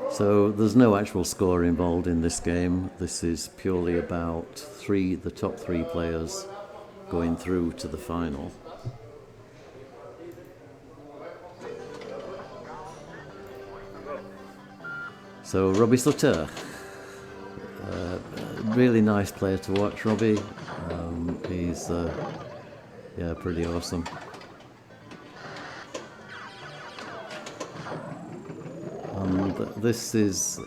So there's no actual score involved in this game. This is purely about the top three players going through to the final. So Robbie Sutter, really nice player to watch. Robbie, he's pretty awesome. And this is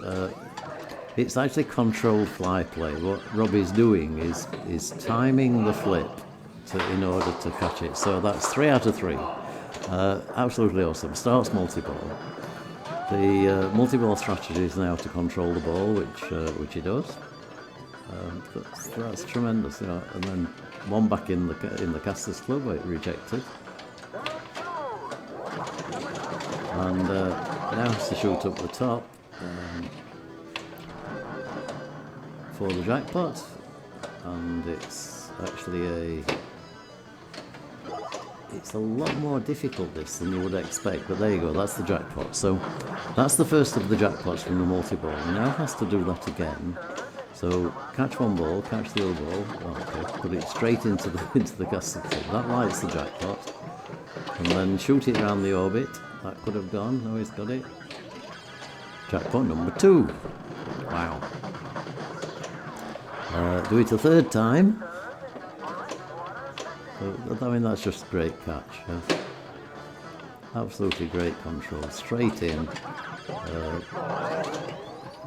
it's actually controlled fly play. What Robbie's doing is timing the flip in order to catch it. So that's 3 out of 3. Absolutely awesome. Starts multi-ball. The multi-ball strategy is now to control the ball, which he does. That's tremendous, you know. And then one back in the casters club, where it rejected. And now has to shoot up the top for the jackpot, and it's actually it's a lot more difficult this than you would expect, but there you go, that's the jackpot. So that's the first of the jackpots from the multi-ball. He now has to do that again. So catch one ball, catch the other ball, okay, put it straight into the caster club. That lights the jackpot, and then shoot it around the orbit. That could have gone. No, he's got it. Jackpot number 2. Wow. Do it a third time. So, I mean, that's just a great catch. Absolutely great control. Straight in.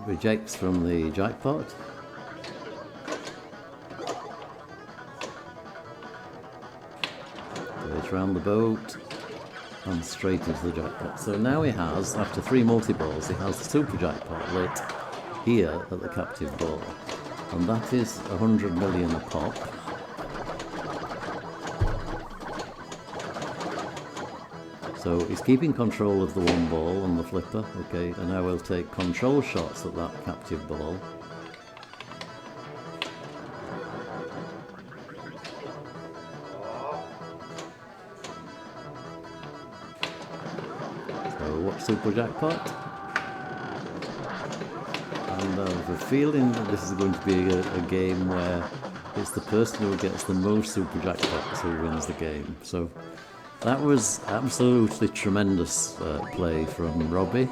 Rejects from the jackpot. Goes round the boat. And straight into the jackpot. So now he has, after 3 multi-balls, he has the super jackpot lit here at the captive ball. And that is 100 million a pop. So he's keeping control of the one ball on the flipper, okay, and now we'll take control shots at that captive ball. Super jackpot, and I have a feeling that this is going to be a game where it's the person who gets the most super jackpots who wins the game. So that was absolutely tremendous play from Robbie.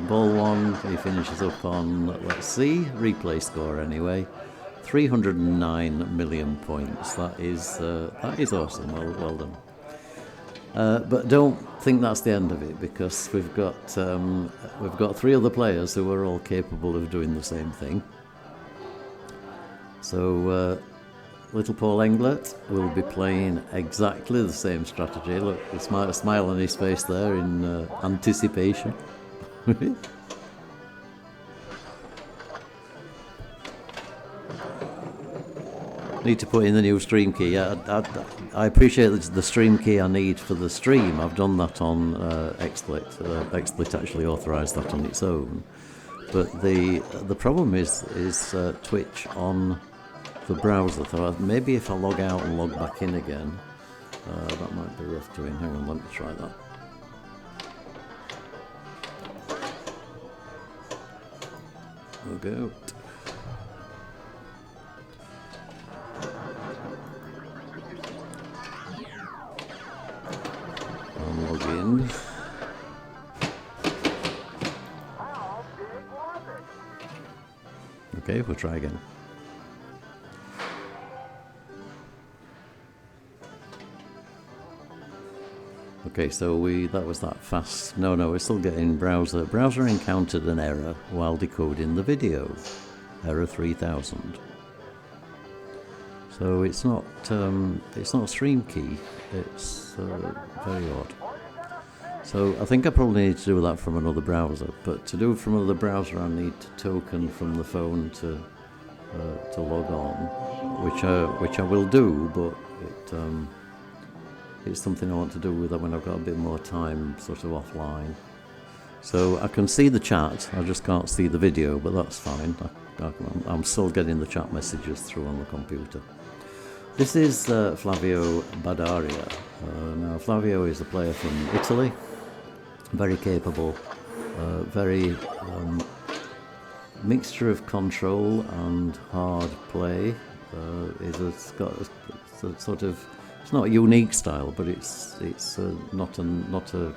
Ball 1 he finishes up on, let's see, replay score anyway, 309 million points. That is awesome. Well done. But don't think that's the end of it, because we've got 3 other players who are all capable of doing the same thing. So little Paul Englert will be playing exactly the same strategy. Look, a smile on his face there in anticipation. Need to put in the new stream key. I appreciate the stream key I need for the stream. I've done that on XSplit. XSplit actually authorised that on its own. But the problem is Twitch on the browser. So maybe if I log out and log back in again, that might be rough doing. Hang on, let me try that. We'll go. Log in. Okay, we'll try again. Okay, so that was that fast. No, we're still getting browser. Browser encountered an error while decoding the video. Error 3000. So it's not stream key. It's very odd. So I think I probably need to do that from another browser. But to do it from another browser, I need to token from the phone to log on, which I will do. But it's something I want to do with that when I've got a bit more time, sort of offline. So I can see the chat. I just can't see the video, but that's fine. I'm still getting the chat messages through on the computer. This is Flavio Badaria. Now Flavio is a player from Italy, very capable very mixture of control and hard play. It's got a sort of, it's not a unique style, but it's not a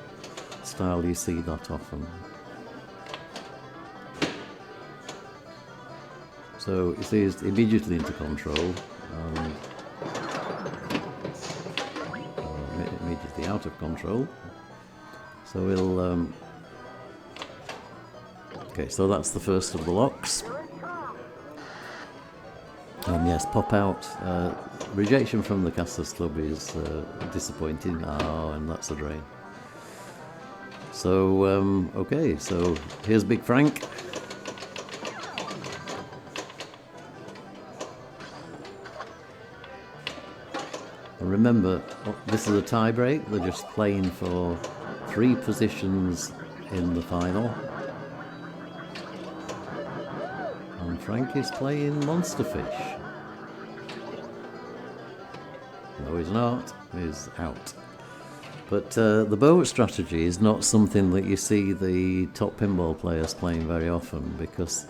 style you see that often. So you see, he's immediately into control, and immediately out of control. So we'll. Okay, so that's the first of the locks. And yes, pop out. Rejection from the Casters Club is disappointing. Oh, and that's a drain. So, okay, so here's Big Franck. And remember, this is a tie break. They're just playing for 3 positions in the final. And Franck is playing Monster Fish. No, he's not. He's out. But the boat strategy is not something that you see the top pinball players playing very often, because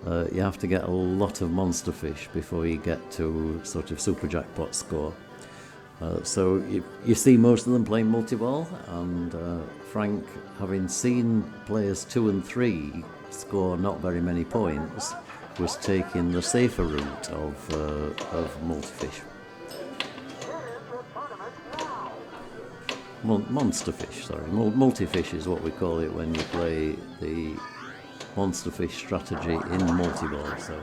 you have to get a lot of Monster Fish before you get to sort of super jackpot score. So you see most of them playing multi-ball, and Franck, having seen players 2 and 3 score not very many points, was taking the safer route of multi-fish. Monster Fish, sorry. Multi-fish is what we call it when you play the Monster Fish strategy in multi-ball. So.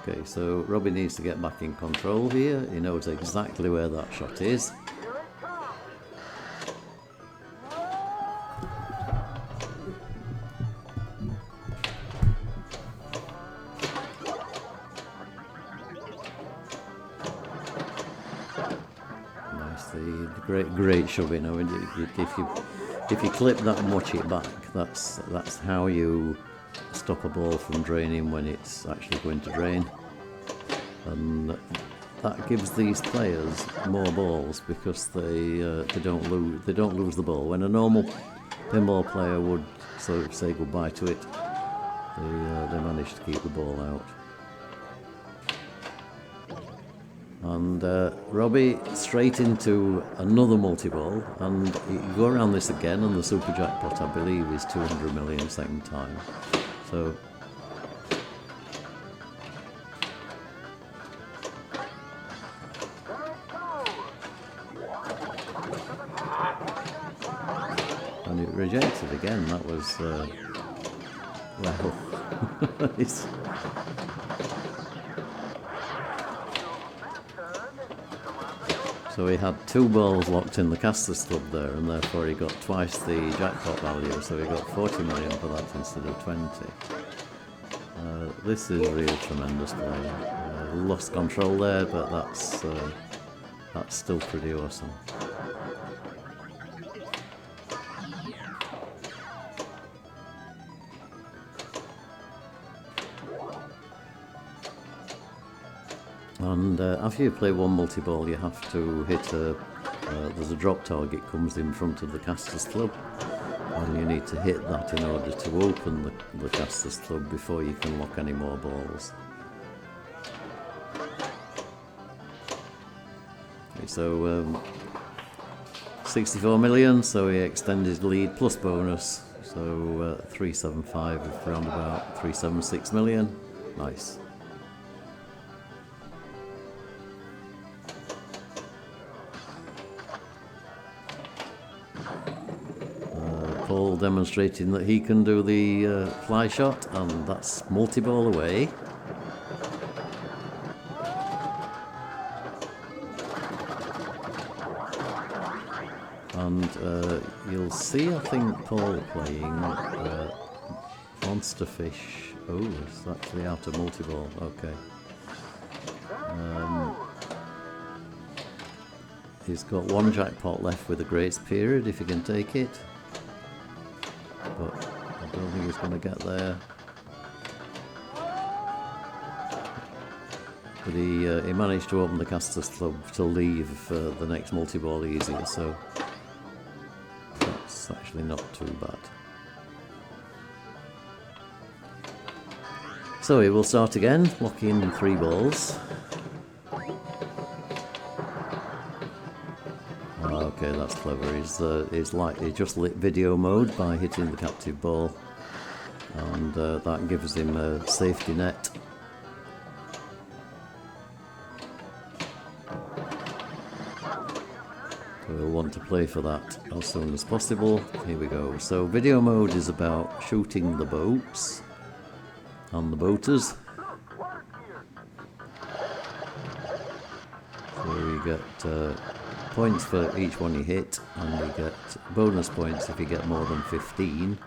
Okay, so Robbie needs to get back in control here. He knows exactly where that shot is. Nice, the great shoving. If you clip that and watch it back, that's how you stop a ball from draining when it's actually going to drain, and that gives these players more balls because they don't lose the ball. When a normal pinball player would sort of say goodbye to it, they manage to keep the ball out. And Robbie straight into another multi-ball, and you go around this again, and the super jackpot, I believe, is 200 million second time. So and it rejected again. That was well. So he had 2 balls locked in the Casters Club there, and therefore he got twice the jackpot value, so he got 40 million for that instead of 20. This is really tremendous play. Lost control there, but that's still pretty awesome. And after you play one multi-ball, you have to hit there's a drop target comes in front of the Casters Club, and you need to hit that in order to open the Casters Club before you can lock any more balls. Okay, so 64 million, so he extended lead plus bonus, so 375 around about 376 million. Nice. Paul demonstrating that he can do the fly shot, and that's multi-ball away. And you'll see, I think, Paul playing Monster Fish. Oh, it's actually out of multi-ball. Okay. He's got 1 jackpot left with a grace period if he can take it. But I don't think he's going to get there. But he managed to open the Casters Club to leave the next multi-ball easier, so that's actually not too bad. So he will start again, locking in 3 balls. Okay, that's clever. He just lit video mode by hitting the captive ball, and that gives him a safety net. So he'll want to play for that as soon as possible. Here we go. So video mode is about shooting the boats and the boaters. So you get points for each one you hit, and you get bonus points if you get more than 15.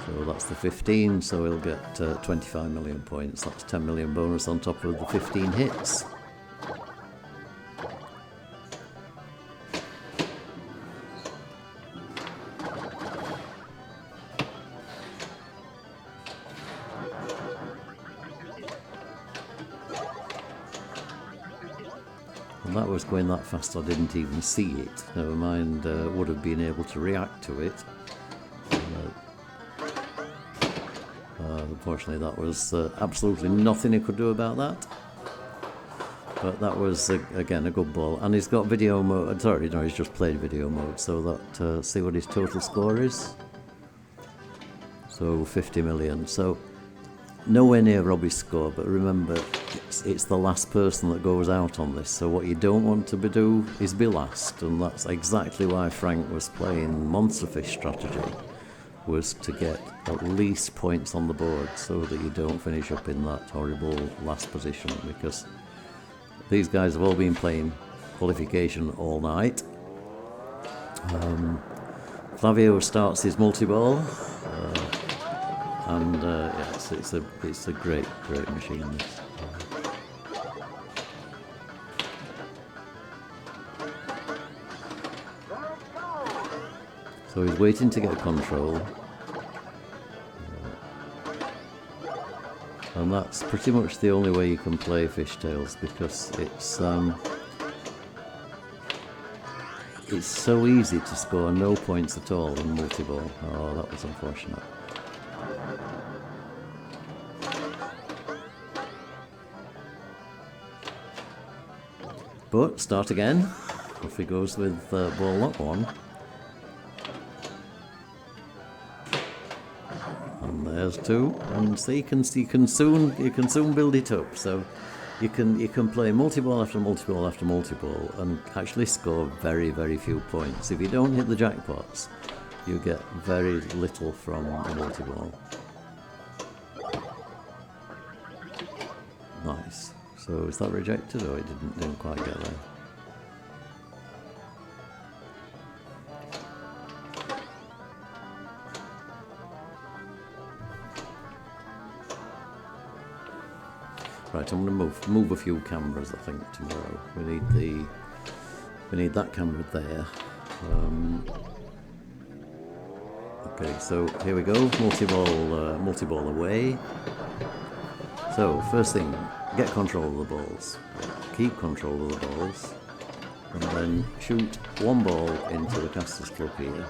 So that's the 15, so he'll get 25 million points. That's 10 million bonus on top of the 15 hits. And that was going that fast I didn't even see it. Never mind, would have been able to react to it. Unfortunately, that was absolutely nothing he could do about that. But that was, again, a good ball. And he's got video mode. Sorry, no, he's just played video mode. So that, see what his total score is? So 50 million. So nowhere near Robbie's score, but remember, it's the last person that goes out on this. So what you don't want to do is be last. And that's exactly why Franck was playing Monster Fish strategy, was to get at least points on the board so that you don't finish up in that horrible last position, because these guys have all been playing qualification all night. Flavio starts his multi-ball, and yes, it's a great machine. This. So he's waiting to get control, and that's pretty much the only way you can play Fishtails, because it's so easy to score no points at all in multi-ball. Oh, that was unfortunate. But start again. Off he goes with ball lock 1. There's 2, and so you can soon build it up. So you can play multi-ball after multi-ball after multi-ball and actually score very, very few points. If you don't hit the jackpots, you get very little from a multi-ball. Nice. So is that rejected, or it didn't quite get there? Right, I'm going to move a few cameras, I think, tomorrow. We need that camera there. Okay, so here we go. Multi-ball away. So first thing, get control of the balls. Keep control of the balls, and then shoot 1 ball into the Casters Club here.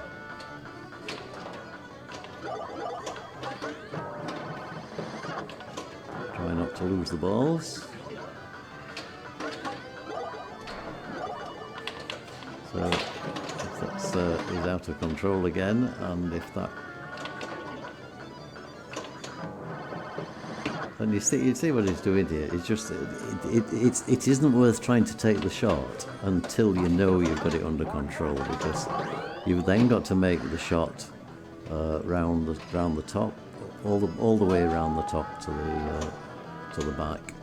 Try not to lose the balls. So if that's is out of control again, and if that, and you see what he's doing here. It's just it isn't worth trying to take the shot until you know you've got it under control, because you've then got to make the shot round the top, all the way around the top to the back.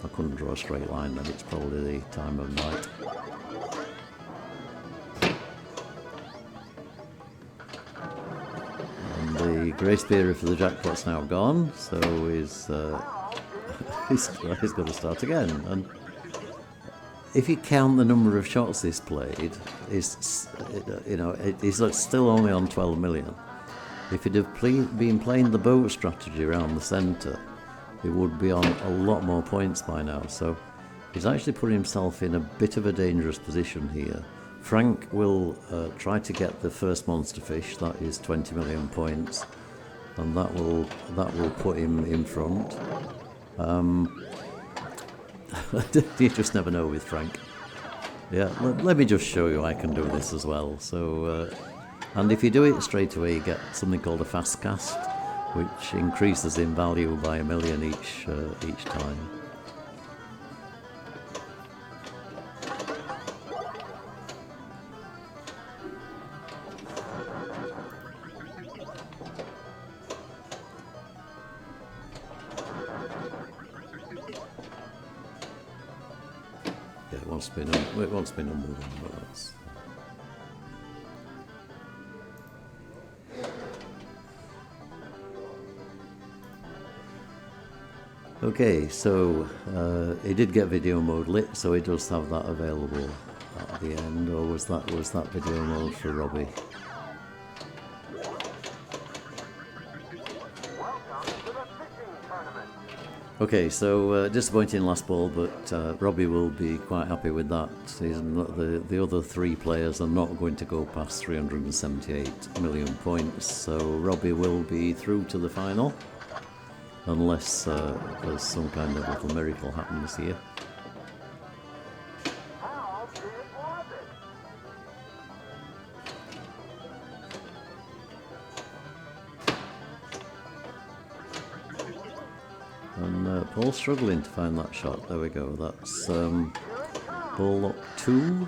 I couldn't draw a straight line then, it's probably the time of night. And the grace period for the jackpot's now gone, so he's got to start again. And if you count the number of shots he's played, he's still only on 12 million. If he'd have been playing the boat strategy around the centre, he would be on a lot more points by now. So he's actually put himself in a bit of a dangerous position here. Franck will try to get the first monster fish, that is 20 million points, and that will put him in front. You just never know with Franck. Yeah, let me just show you I can do this as well. So, and if you do it straight away, you get something called a fast cast, which increases in value by 1 million each time. It wants to be number one, but that's... Okay, so he did get video mode lit, so he does have that available at the end, or was that video mode for Robbie? Okay, so disappointing last ball, but Robbie will be quite happy with that. The other three players are not going to go past 378 million points, so Robbie will be through to the final, unless there's some kind of little miracle happens here. And Paul's struggling to find that shot. There we go. That's ball lock 2.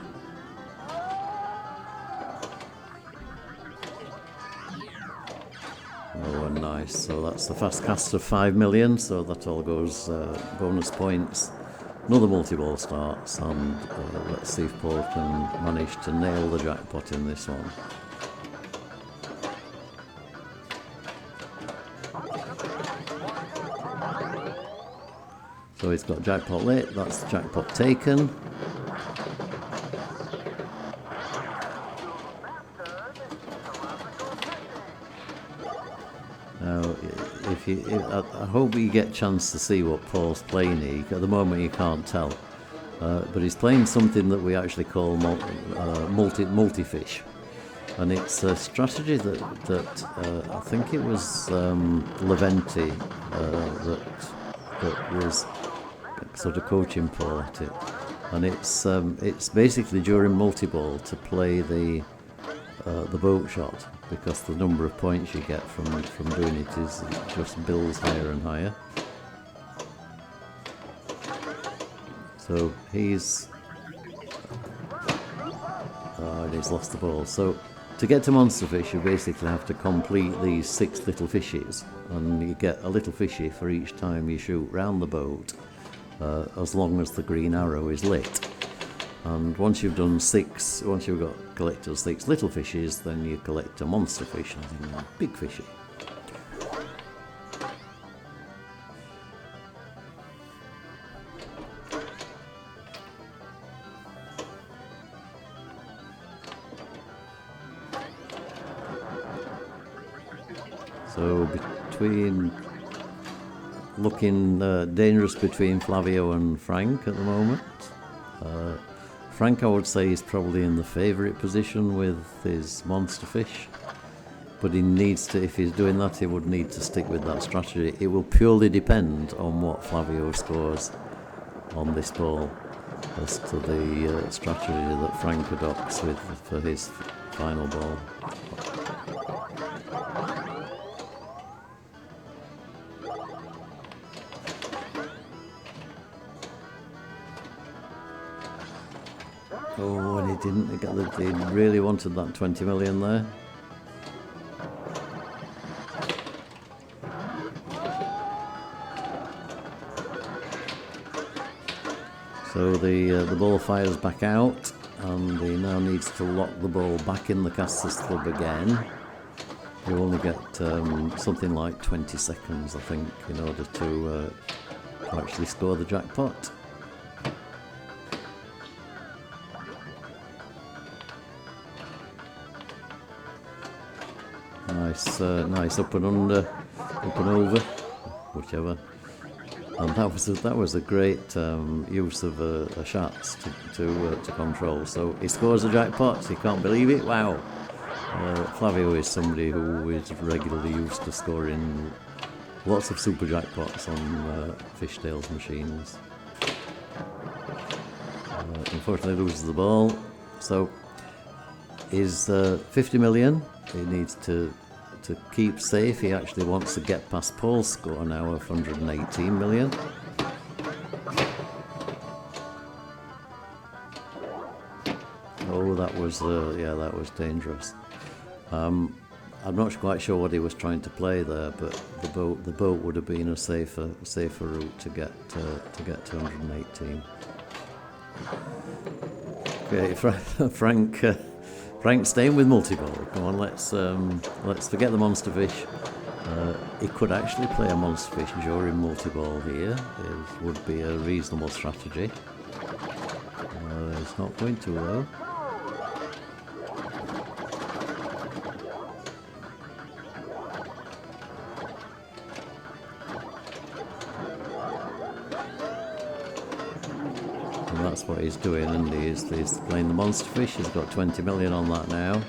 Oh, and nice. So that's the fast cast of 5 million. So that all goes bonus points. Another multi-ball starts, and let's see if Paul can manage to nail the jackpot in this one. So he's got jackpot lit, that's jackpot taken. Now, I hope you get a chance to see what Paul's playing here. At the moment you can't tell. But he's playing something that we actually call multi-fish. And it's a strategy that I think it was Leventi that was sort of coaching Paul at it, and it's basically during multi-ball to play the boat shot, because the number of points you get from doing it just builds higher and higher. So he's lost the ball. So to get to monster fish, you basically have to complete these 6 little fishes, and you get a little fishy for each time you shoot round the boat, as long as the green arrow is lit. And once you've got collected 6 little fishes, then you collect a monster fish, I think a big fishy. So looking dangerous between Flavio and Franck at the moment. Franck, I would say, is probably in the favourite position with his monster fish, but he needs to, if he's doing that, he would need to stick with that strategy. It will purely depend on what Flavio scores on this ball as to the strategy that Franck adopts for his final ball. Oh, and he didn't get he really wanted that 20 million there. So the ball fires back out, and he now needs to lock the ball back in the caster's club again. You only get something like 20 seconds, I think, in order to actually score the jackpot. Nice up and under, up and over, whichever. And that was a great use of a shots to control. So he scores a jackpot. He can't believe it. Wow. Flavio is somebody who is regularly used to scoring lots of super jackpots on Fishtails machines. Unfortunately loses the ball. So is 50 million. He needs to keep safe. He actually wants to get past Paul's score now of 118 million. Oh, that was dangerous. I'm not quite sure what he was trying to play there, but the boat would have been a safer route to get to 118. Okay, Frank staying with multi-ball. Come on, let's forget the monster fish. He could actually play a monster fish during multi-ball here. It would be a reasonable strategy. It's not going to though. That's what he's doing, and he's playing the monster fish. He's got 20 million on that now.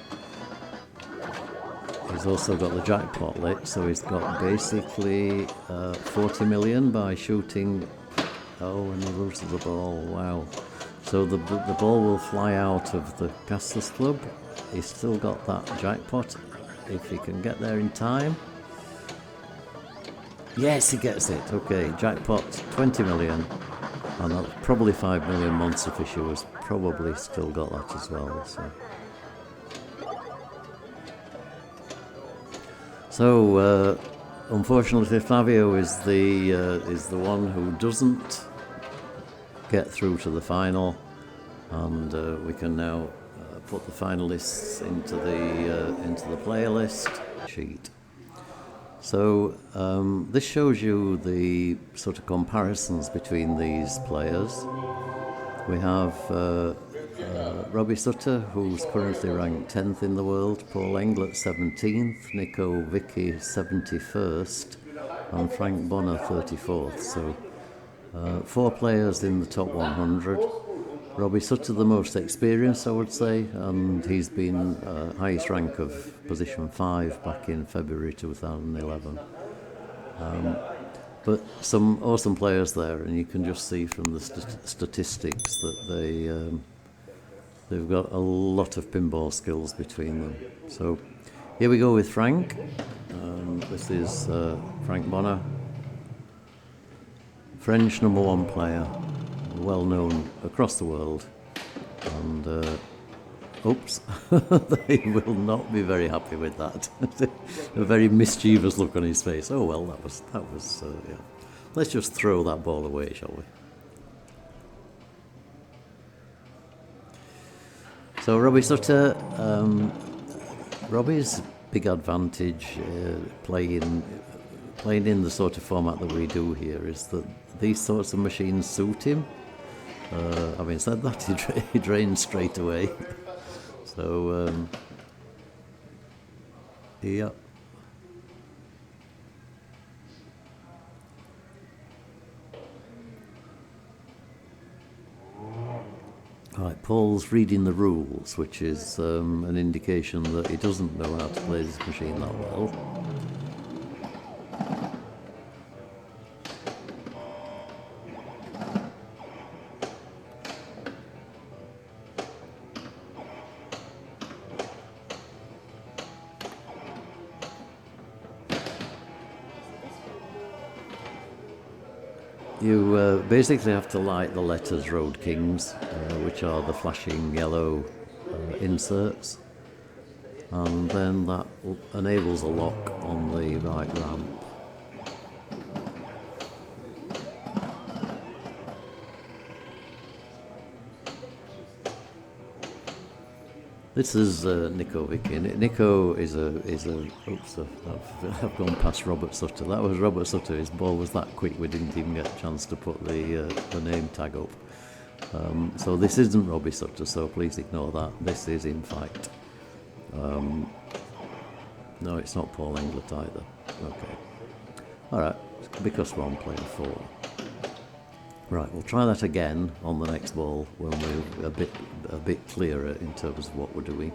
He's also got the jackpot lit, so he's got basically 40 million by shooting. Oh, and he loses the ball. Wow. So the ball will fly out of the Castles Club. He's still got that jackpot if he can get there in time. Yes, he gets it. Okay, jackpot 20 million. And that's probably 5 million monster fish who has probably still got that as well. So unfortunately, Flavio is the one who doesn't get through to the final, and we can now put the finalists into the player list sheet. So this shows you the sort of comparisons between these players. We have Robbie Sutter, who's currently ranked 10th in the world, Paul Englert 17th, Niko Wicke 71st, and Franck Bona 34th. So 4 players in the top 100. Robbie Sutter the most experienced, I would say, and he's been highest rank of position 5 back in February 2011. But some awesome players there, and you can just see from the statistics that they've got a lot of pinball skills between them. So here we go with Franck. This is Franck Bona, French #1 player, well known across the world, and oops, they will not be very happy with that. A very mischievous look on his face. Oh well, that was yeah. Let's just throw that ball away, shall we? So Robbie Sutter, Robbie's big advantage playing in the sort of format that we do here is that these sorts of machines suit him. Having said that, he drains straight away. So, yeah. Right, Paul's reading the rules, which is an indication that he doesn't know how to play this machine that well. You basically have to light the letters Road Kings, which are the flashing yellow inserts, and then that enables a lock on the right ramp. This is Niko Wicke. Niko is a. Oops, I've gone past Robert Sutter. That was Robert Sutter. His ball was that quick we didn't even get a chance to put the name tag up. So this isn't Robbie Sutter. So please ignore that. This is in fact No, it's not Paul Englert either. Okay. Alright, because we're on playing 4. Right, we'll try that again on the next ball when we're a bit clearer in terms of what we're doing.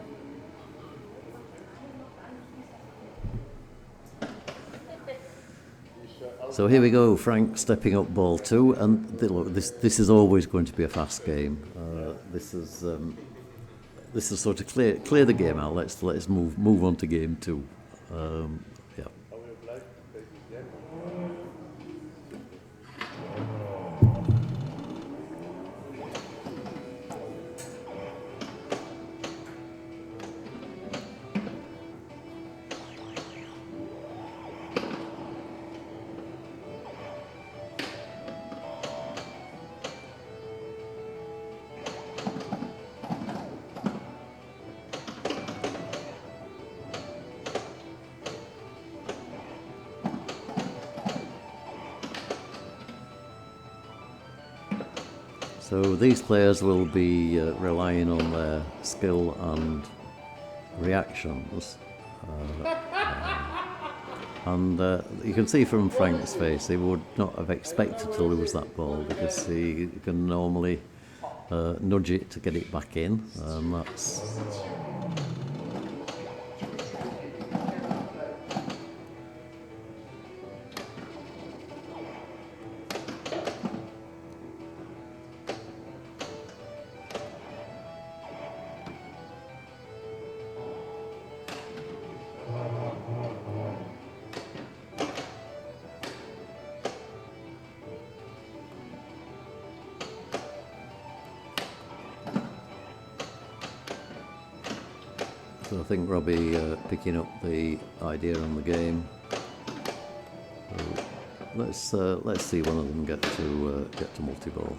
So here we go, Frank stepping up ball 2, and look, this is always going to be a fast game. This is sort of clear the game out. Let's move on to game 2. Yeah. So these players will be relying on their skill and reactions. And you can see from Frank's face, he would not have expected to lose that ball because he can normally nudge it to get it back in. And that's... So I think Robbie picking up the idea on the game. So let's see one of them get to multi-ball.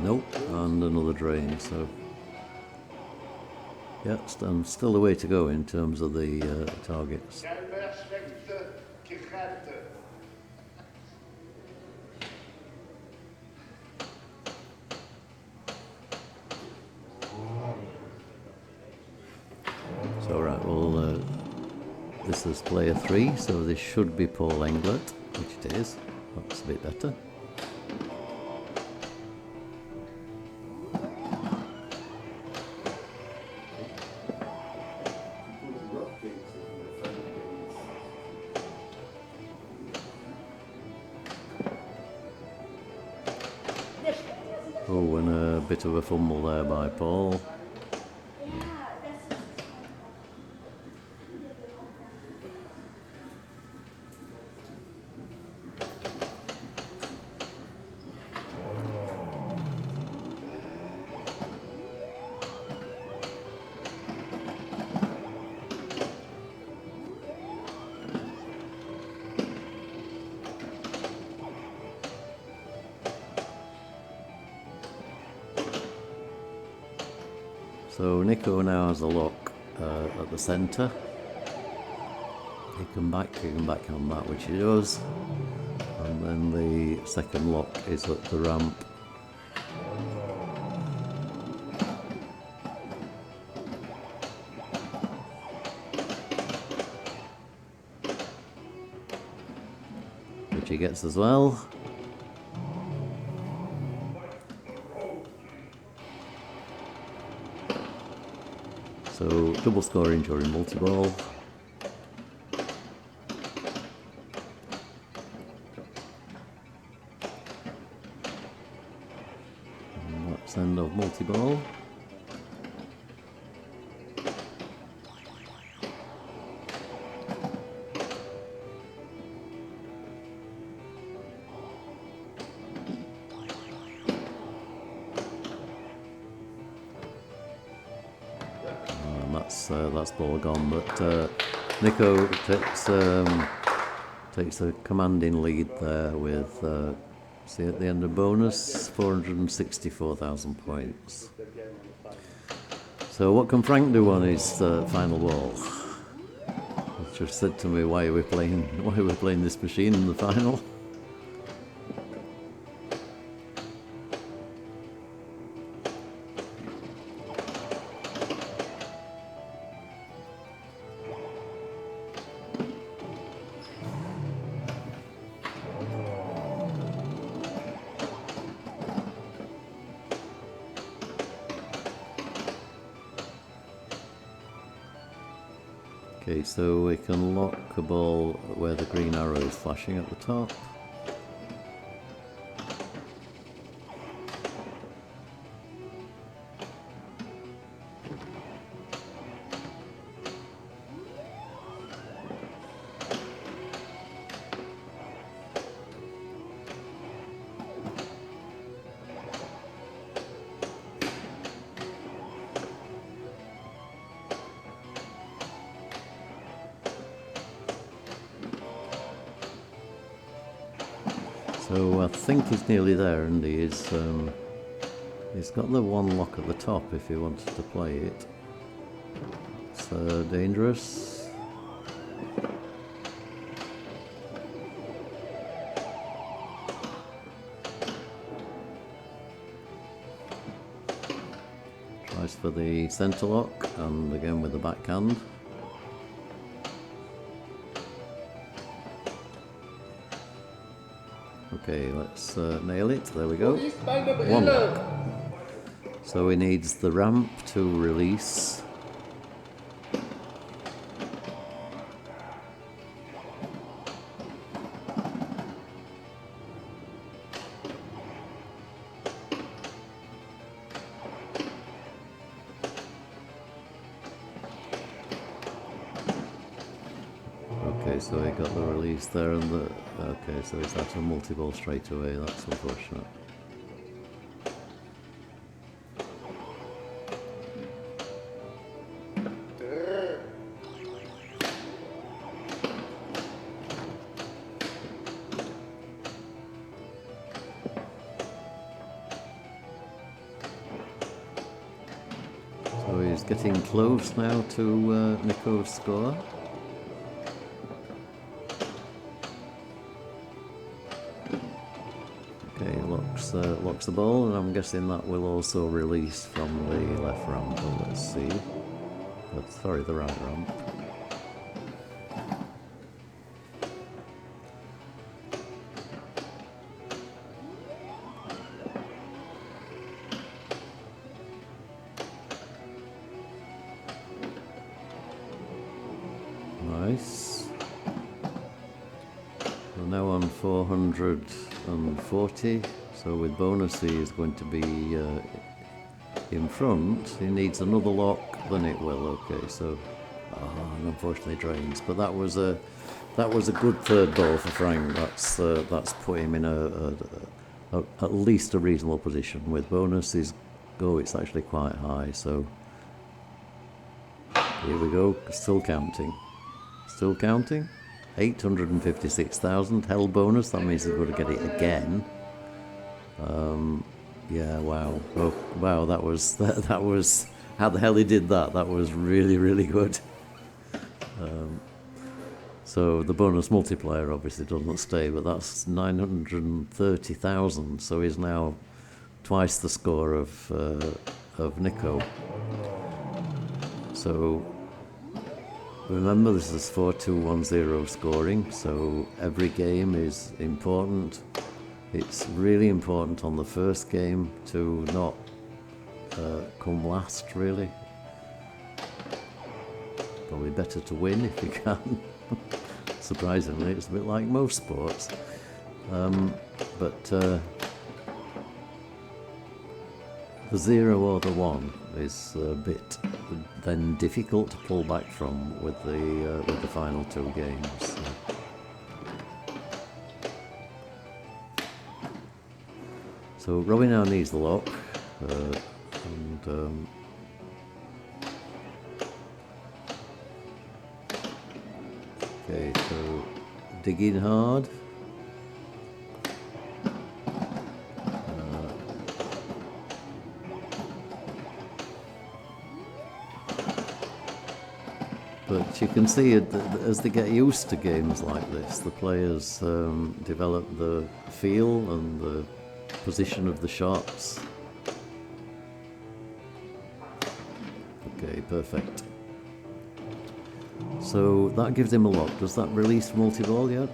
Nope, and another drain. So yeah, and still a way to go in terms of the targets. So right, well, this is player 3, so this should be Paul Englert, which it is. That's a bit better. Oh, and a bit of a fumble there by Paul. So Niko now has a lock at the centre. He can back on that, which he does. And then the second lock is at the ramp. Which he gets as well. So double scoring during multi-ball. And that's end of multi-ball. That's ball gone, but Niko takes a commanding lead there with, see at the end of bonus, 464,000 points. So what can Frank do on his final ball? He just said to me, why are we playing this machine in the final? Okay, so we can lock a ball where the green arrow is flashing at the top. So I think he's nearly there, and he's got the one lock at the top if he wants to play it. It's dangerous. Tries for the centre lock, and again with the backhand. Okay, let's nail it. There we go. One lock. So he needs the ramp to release. Okay, so he got the release there, and the okay, so he's had a multi-ball straight away. That's unfortunate. So he's getting close now to Niko's score. Okay, locks the ball, and I'm guessing that will also release from the left ramp. Well, let's see. Sorry, the right ramp. Nice. We're now on 440, so with bonus he is going to be in front. He needs another lock, then it will. Okay, so unfortunately drains, but that was a good third ball for Franck. That's put him in at least a reasonable position. With bonus, his go it's actually quite high. So here we go, still counting. 856,000 held bonus. That means he's going to get it again. Yeah, wow. Oh, wow, that was how the hell he did that. That was really, really good. So the bonus multiplier obviously doesn't stay, but that's 930,000. So he's now twice the score of Niko. So remember, this is 4-2-1-0 scoring, so every game is important. It's really important on the first game to not come last, really. Probably better to win if you can. Surprisingly, it's a bit like most sports. But the 0 or the 1 is a bit then difficult to pull back from with the final two games. So Robbie now needs the lock, okay, so digging hard. But you can see as they get used to games like this, the players develop the feel and the position of the shots. Okay, perfect. So that gives him a lock. Does that release multi-ball yet?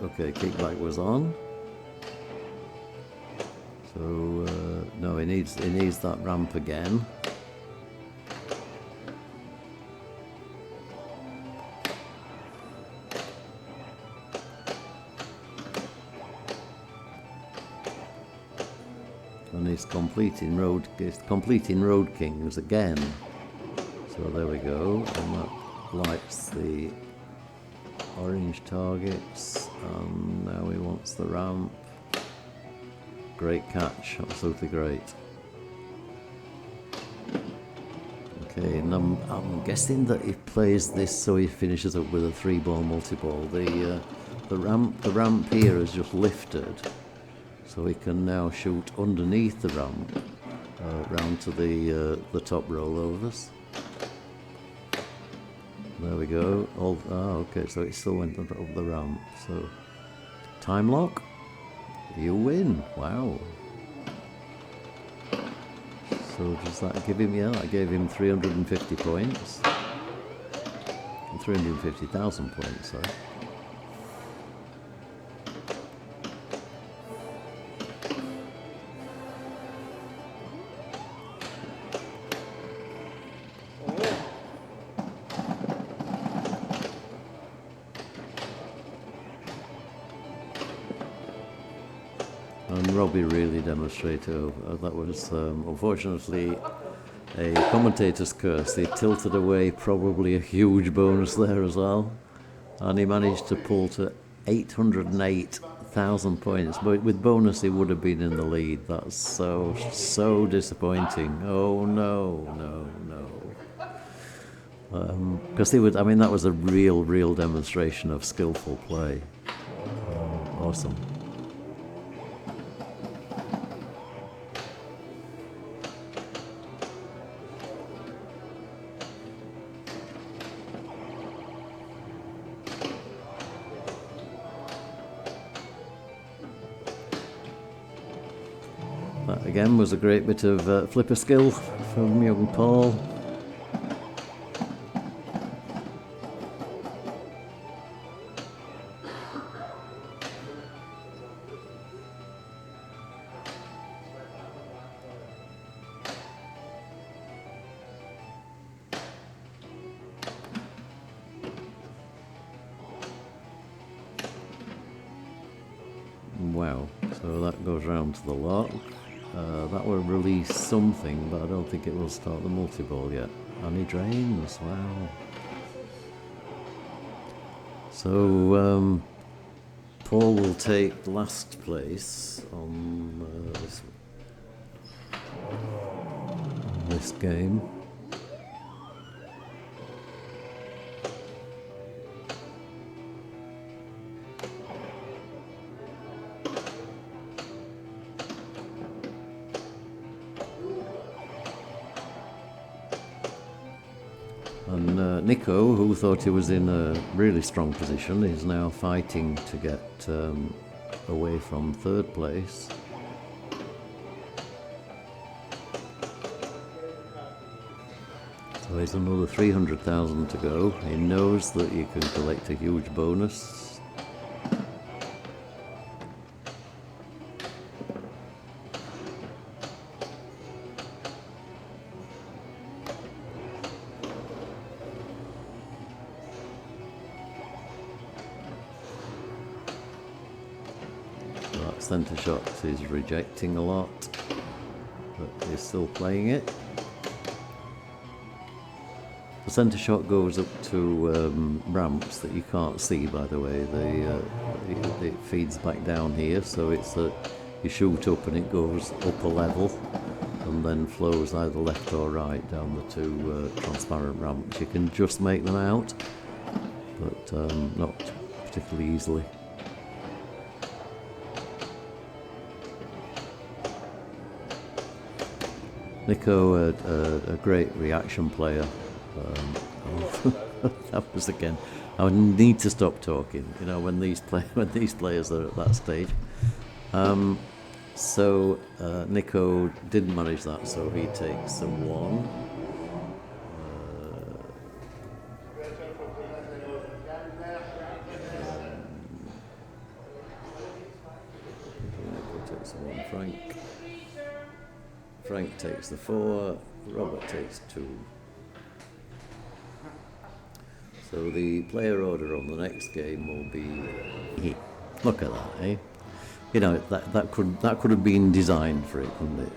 Okay, kickback was on. So no, he needs that ramp again. and he's completing road kings again. So there we go, and that lights the orange targets, and now he wants the ramp. Great catch, absolutely great. Okay, and I'm guessing that he plays this so he finishes up with a 3-ball multi-ball. The ramp here is just lifted, so he can now shoot underneath the ramp round to the top rollovers. There we go. Okay, so it still went up the ramp. So time lock, you win. Wow. So does that give him? Yeah, that gave him 350 points. 350,000 points. Sorry. And Robbie really demonstrated that was unfortunately a commentator's curse. They tilted away probably a huge bonus there as well, and he managed to pull to 808,000 points, but with bonus he would have been in the lead. That's so disappointing. Oh no. Because that was a real demonstration of skillful play. Awesome. That again was a great bit of flipper skill from young Paul. Wow, so that goes round to the lock. That will release something, but I don't think it will start the multi-ball yet. And he drains, wow. So Paul will take last place on this game. And Niko, who thought he was in a really strong position, is now fighting to get away from third place. So there's another 300,000 to go. He knows that you can collect a huge bonus. Centre shot is rejecting a lot, but he's still playing it. The centre shot goes up to ramps that you can't see, by the way. It feeds back down here, so it's that you shoot up and it goes up a level and then flows either left or right down the two transparent ramps. You can just make them out, but not particularly easily. Niko, a great reaction player. That was again. I need to stop talking. When these players are at that stage. So Niko didn't manage that, so he takes a 1. Niko takes a 1. Frank takes the 4, Robert takes 2. So the player order on the next game will be... Look at that, eh? You know, that could have been designed for it, couldn't it?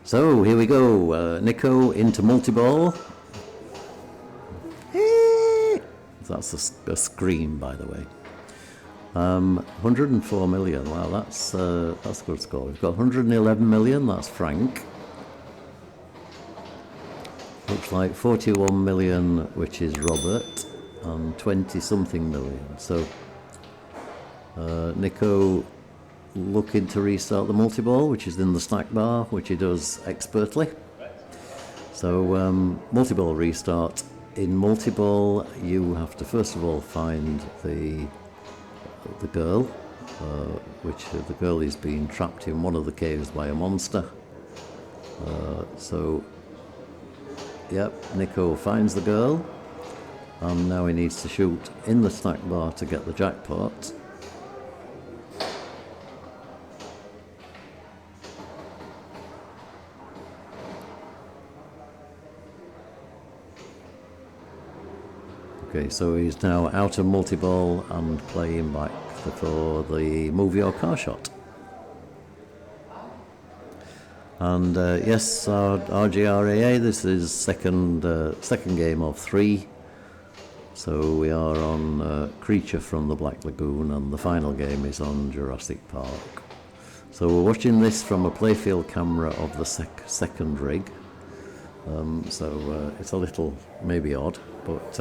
So here we go, Niko into multi-ball. That's a scream, by the way. 104 million. Wow, that's a good score. We've got 111 million. That's Franck. Looks like 41 million, which is Robert, and 20-something million. So Niko looking to restart the multi-ball, which is in the snack bar, which he does expertly. So multi-ball restart. In multi-ball, you have to first of all find the girl, which the girl is being trapped in one of the caves by a monster. So, yep, Niko finds the girl, and now he needs to shoot in the snack bar to get the jackpot. Okay, so he's now out of multi-ball and playing back for the movie or car shot. And yes, our RGRAA, this is second game of 3. So we are on Creature from the Black Lagoon, and the final game is on Jurassic Park. So we're watching this from a playfield camera of the second rig. So it's a little maybe odd, but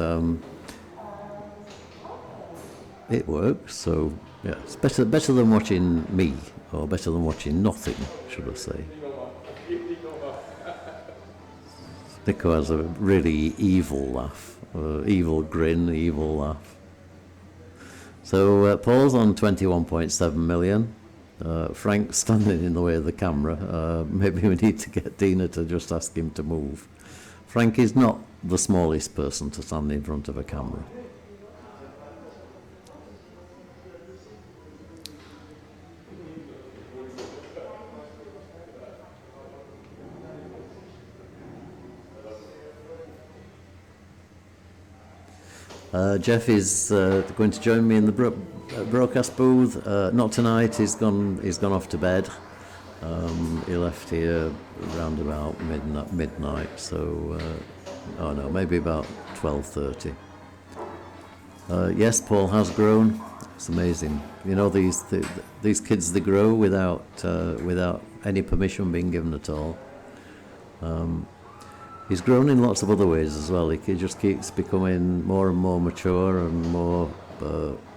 it works. So yeah, it's better than watching me, or better than watching nothing, should I say. Niko has a really evil laugh, evil grin, evil laugh. So Paul's on 21.7 million. Franck standing in the way of the camera. Maybe we need to get Dina to just ask him to move. Franck is not the smallest person to stand in front of a camera. Jeff is going to join me in the broadcast booth. Not tonight. He's gone off to bed. He left here around about midnight. So, oh no, maybe about 12:30. Yes, Paul has grown. It's amazing. You know, these kids, they grow without any permission being given at all. He's grown in lots of other ways as well. He just keeps becoming more and more mature and more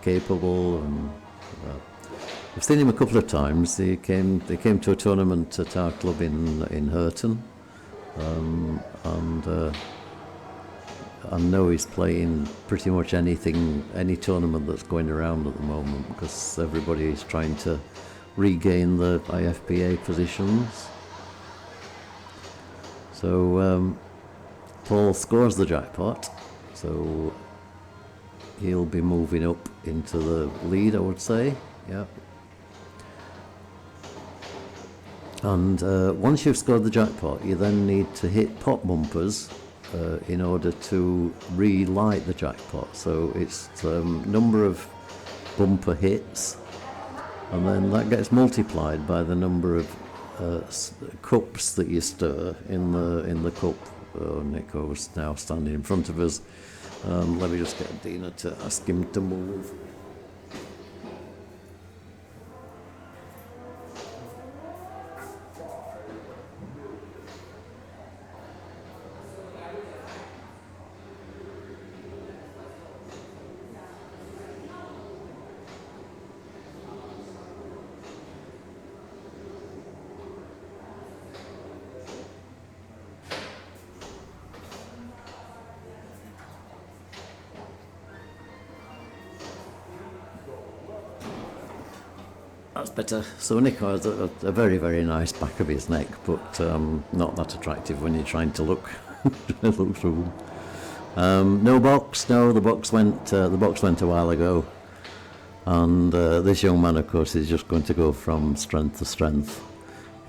capable. And I've seen him a couple of times. They came to a tournament at our club in Hurton, and I know he's playing pretty much any tournament that's going around at the moment, because everybody is trying to regain the IFBA positions. So Paul scores the jackpot, so he'll be moving up into the lead, I would say. Yeah. And once you've scored the jackpot, you then need to hit pop bumpers in order to relight the jackpot. So it's number of bumper hits, and then that gets multiplied by the number of cups that you stir in the cup. Niko's now standing in front of us. Let me just get Dina to ask him to move. That's better. So Niko has a very, very nice back of his neck, but not that attractive when you're trying to look through. No box. No, the box went a while ago, and this young man, of course, is just going to go from strength to strength.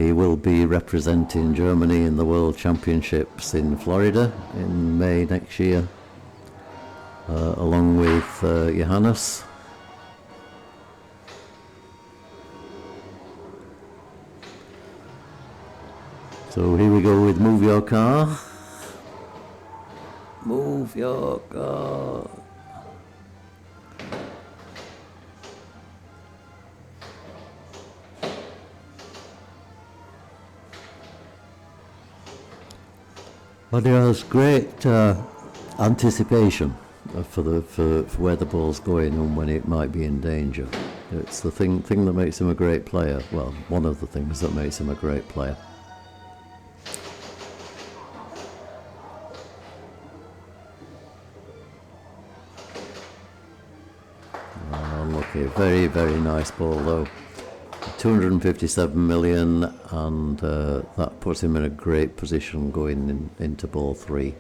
He will be representing Germany in the World Championships in Florida in May next year, along with Johannes. So here we go with Move Your Car. Move your car. But there's great anticipation for where the ball's going and when it might be in danger. It's the thing that makes him a great player. Well, one of the things that makes him a great player. Unlucky. Very, very nice ball though. 257 million, and that puts him in a great position going into ball 3.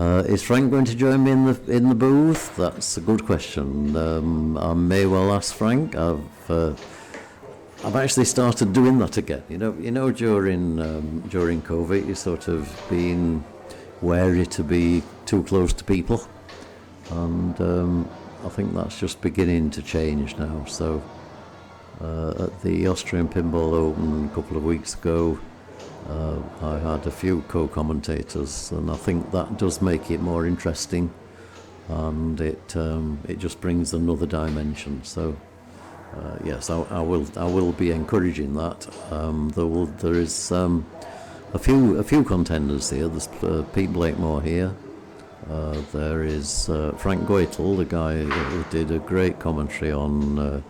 Is Franck going to join me in the booth? That's a good question. I may well ask Franck. I've actually started doing that again. You know, during COVID, you sort of been wary to be too close to people, and I think that's just beginning to change now. So at the Austrian Pinball Open a couple of weeks ago, I had a few co-commentators, and I think that does make it more interesting, and it just brings another dimension. So yes, I will be encouraging that. There is a few contenders here. There's Pete Blakemore here. There is Frank Goitel, the guy who did a great commentary on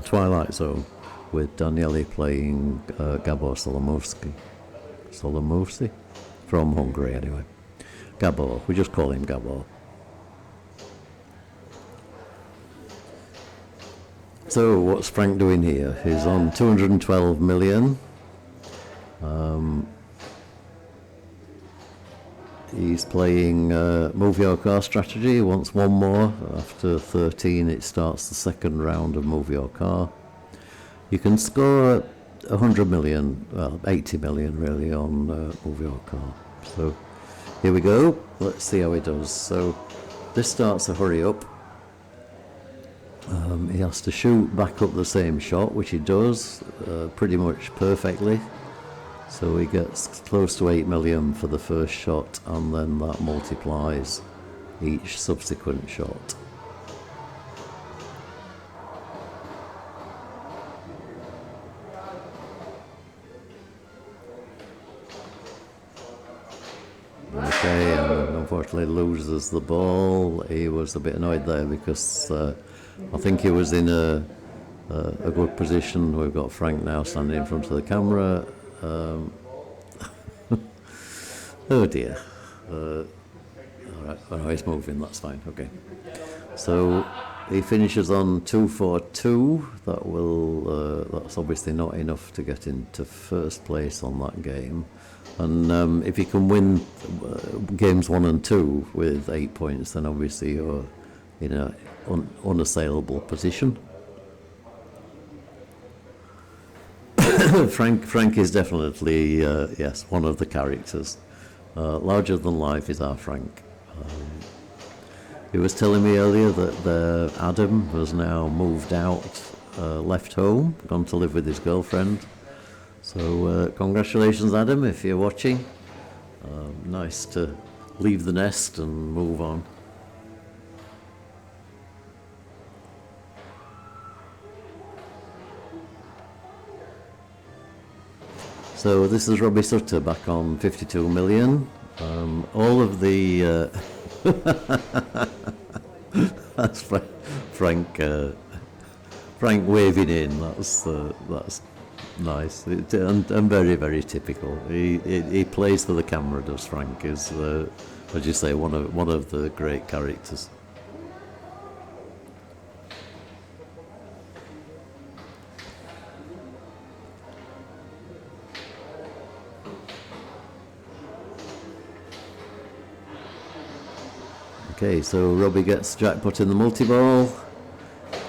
Twilight Zone, with Daniele playing Gabor Solomovsky from Hungary anyway. Gabor, we just call him Gabor. So what's Franck doing here? He's on 212 million. He's playing Move Your Car strategy. He wants one more. After 13, it starts the second round of Move Your Car. You can score 100 million, well, 80 million really, on Move Your Car. So here we go. Let's see how he does. So this starts a hurry up. He has to shoot back up the same shot, which he does pretty much perfectly. So he gets close to 8 million for the first shot, and then that multiplies each subsequent shot. Okay, and unfortunately loses the ball. He was a bit annoyed there because I think he was in a good position. We've got Franck now standing in front of the camera. Oh dear. Alright, oh, he's moving, that's fine, okay. So he finishes on 242. That's obviously not enough to get into first place on that game. And if you can win games 1 and 2 with 8 points, then obviously you're in an unassailable position. Franck is definitely, yes, one of the characters. Larger than life is our Franck. He was telling me earlier that Adam has now moved out, left home, gone to live with his girlfriend. So congratulations, Adam, if you're watching. Nice to leave the nest and move on. So this is Robbie Sutter back on 52 million. All of the that's Franck waving in. That's nice and very, very typical. He plays for the camera. Does Franck? Is as you say, one of the great characters. Okay, so Robbie gets jackpot in the multi-ball,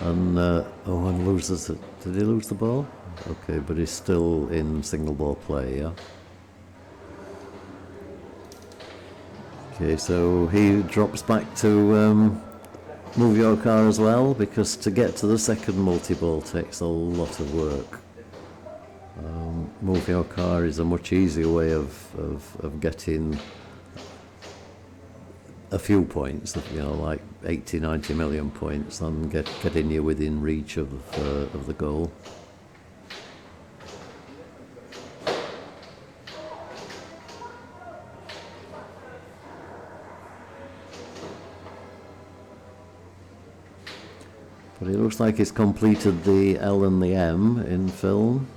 And and loses it. Did he lose the ball? Okay, but he's still in single ball play, yeah? Okay, so he drops back to move your car as well, because to get to the second multi-ball takes a lot of work. Move your car is a much easier way of getting a few points, like 80, 90 million points, and getting you within reach of the goal. But it looks like he's completed the L and the M in film.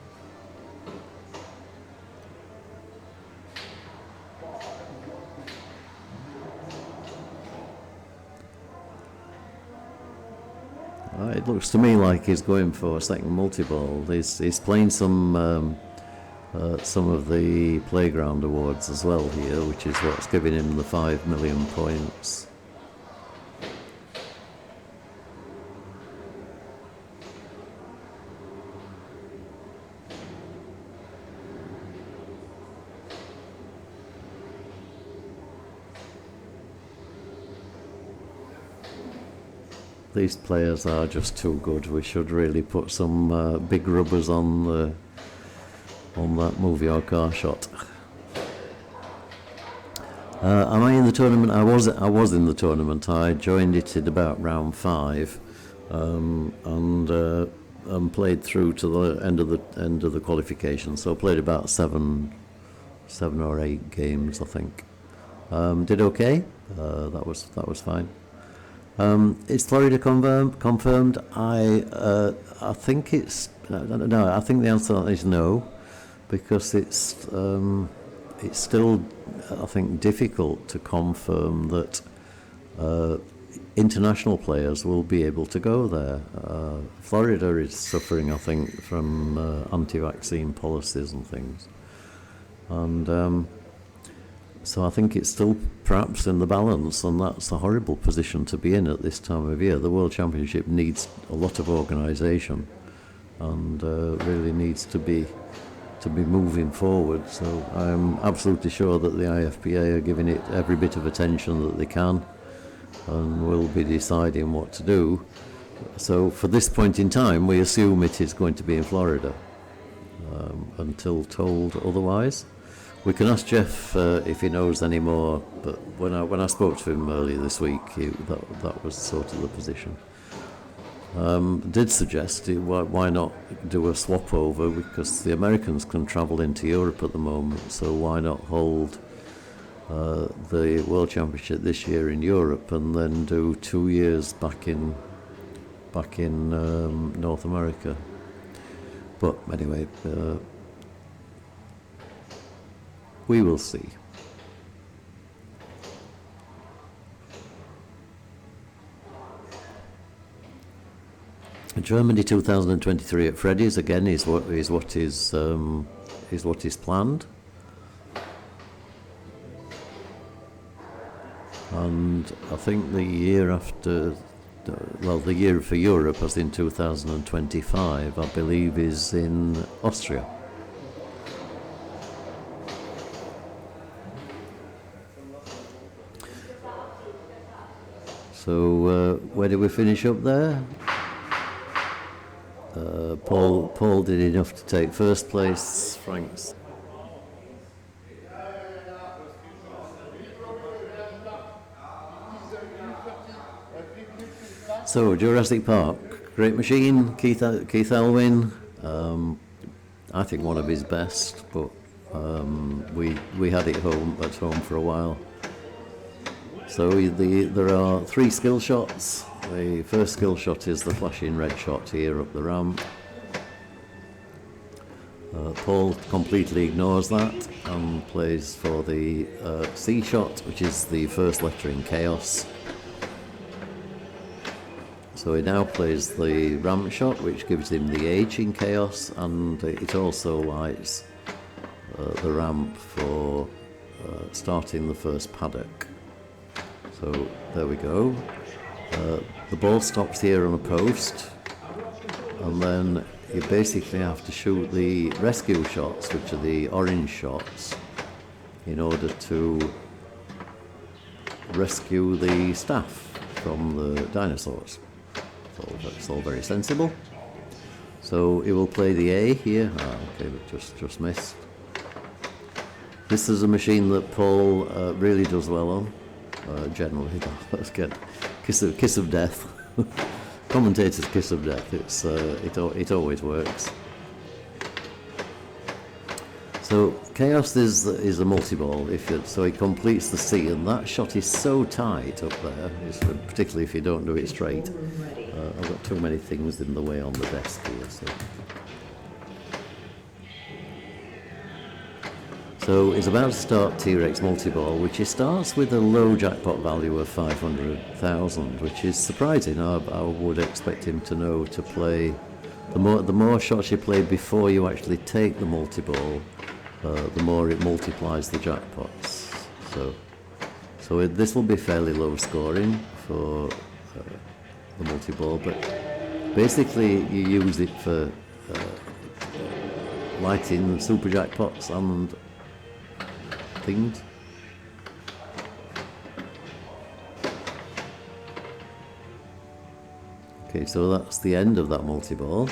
It looks to me like he's going for a second multi-ball. He's playing some of the playground awards as well here, which is what's giving him the 5 million points. These players are just too good. We should really put some big rubbers on that move your car shot. Am I in the tournament? I was in the tournament. I joined it at about round 5, and played through to the end of the qualification. So I played about seven or 8 games, I think. Did okay. That was fine. Is Florida confirmed? I think it's no. I think the answer is no, because it's still, I think, difficult to confirm that international players will be able to go there. Florida is suffering, I think, from anti-vaccine policies and things, and so I think it's still perhaps in the balance, and that's a horrible position to be in at this time of year. The World Championship needs a lot of organisation, and really needs to be moving forward. So I'm absolutely sure that the IFPA are giving it every bit of attention that they can, and will be deciding what to do. So for this point in time, we assume it is going to be in Florida, until told otherwise. We can ask Jeff if he knows any more, but when I spoke to him earlier this week, that was sort of the position. Did suggest why not do a swap over, because the Americans can travel into Europe at the moment, so why not hold the World Championship this year in Europe and then do 2 years back in North America. But anyway, we will see. Germany 2023 at Freddy's again is what is planned, and I think the year after, well, the year for Europe, as in 2025, I believe, is in Austria. So where did we finish up there? Paul did enough to take first place. Frank's. So Jurassic Park, great machine. Keith Elwin. I think one of his best, but we had it at home for a while. So there are 3 skill shots. The first skill shot is the flashing red shot here up the ramp. Paul completely ignores that and plays for the C shot, which is the first letter in Chaos. So he now plays the ramp shot, which gives him the H in Chaos, and it also lights the ramp for starting the first paddock. So there we go. The ball stops here on a post, and then you basically have to shoot the rescue shots, which are the orange shots, in order to rescue the staff from the dinosaurs. So that's all very sensible. So it will play the A here. Okay, but just missed. This is a machine that Paul really does well on. Generally, let's get kiss of death. Commentator's kiss of death. It always works. So Chaos is a multi-ball. So he completes the C, and that shot is so tight up there, particularly if you don't do it straight. I've got too many things in the way on the desk here. So he's about to start T-Rex multi-ball, which he starts with a low jackpot value of 500,000, which is surprising. I would expect him to know to play. The more shots you play before you actually take the multi-ball, the more it multiplies the jackpots. So this will be fairly low scoring for the multi-ball, but basically you use it for lighting super jackpots and things. Okay, so that's the end of that multi-ball.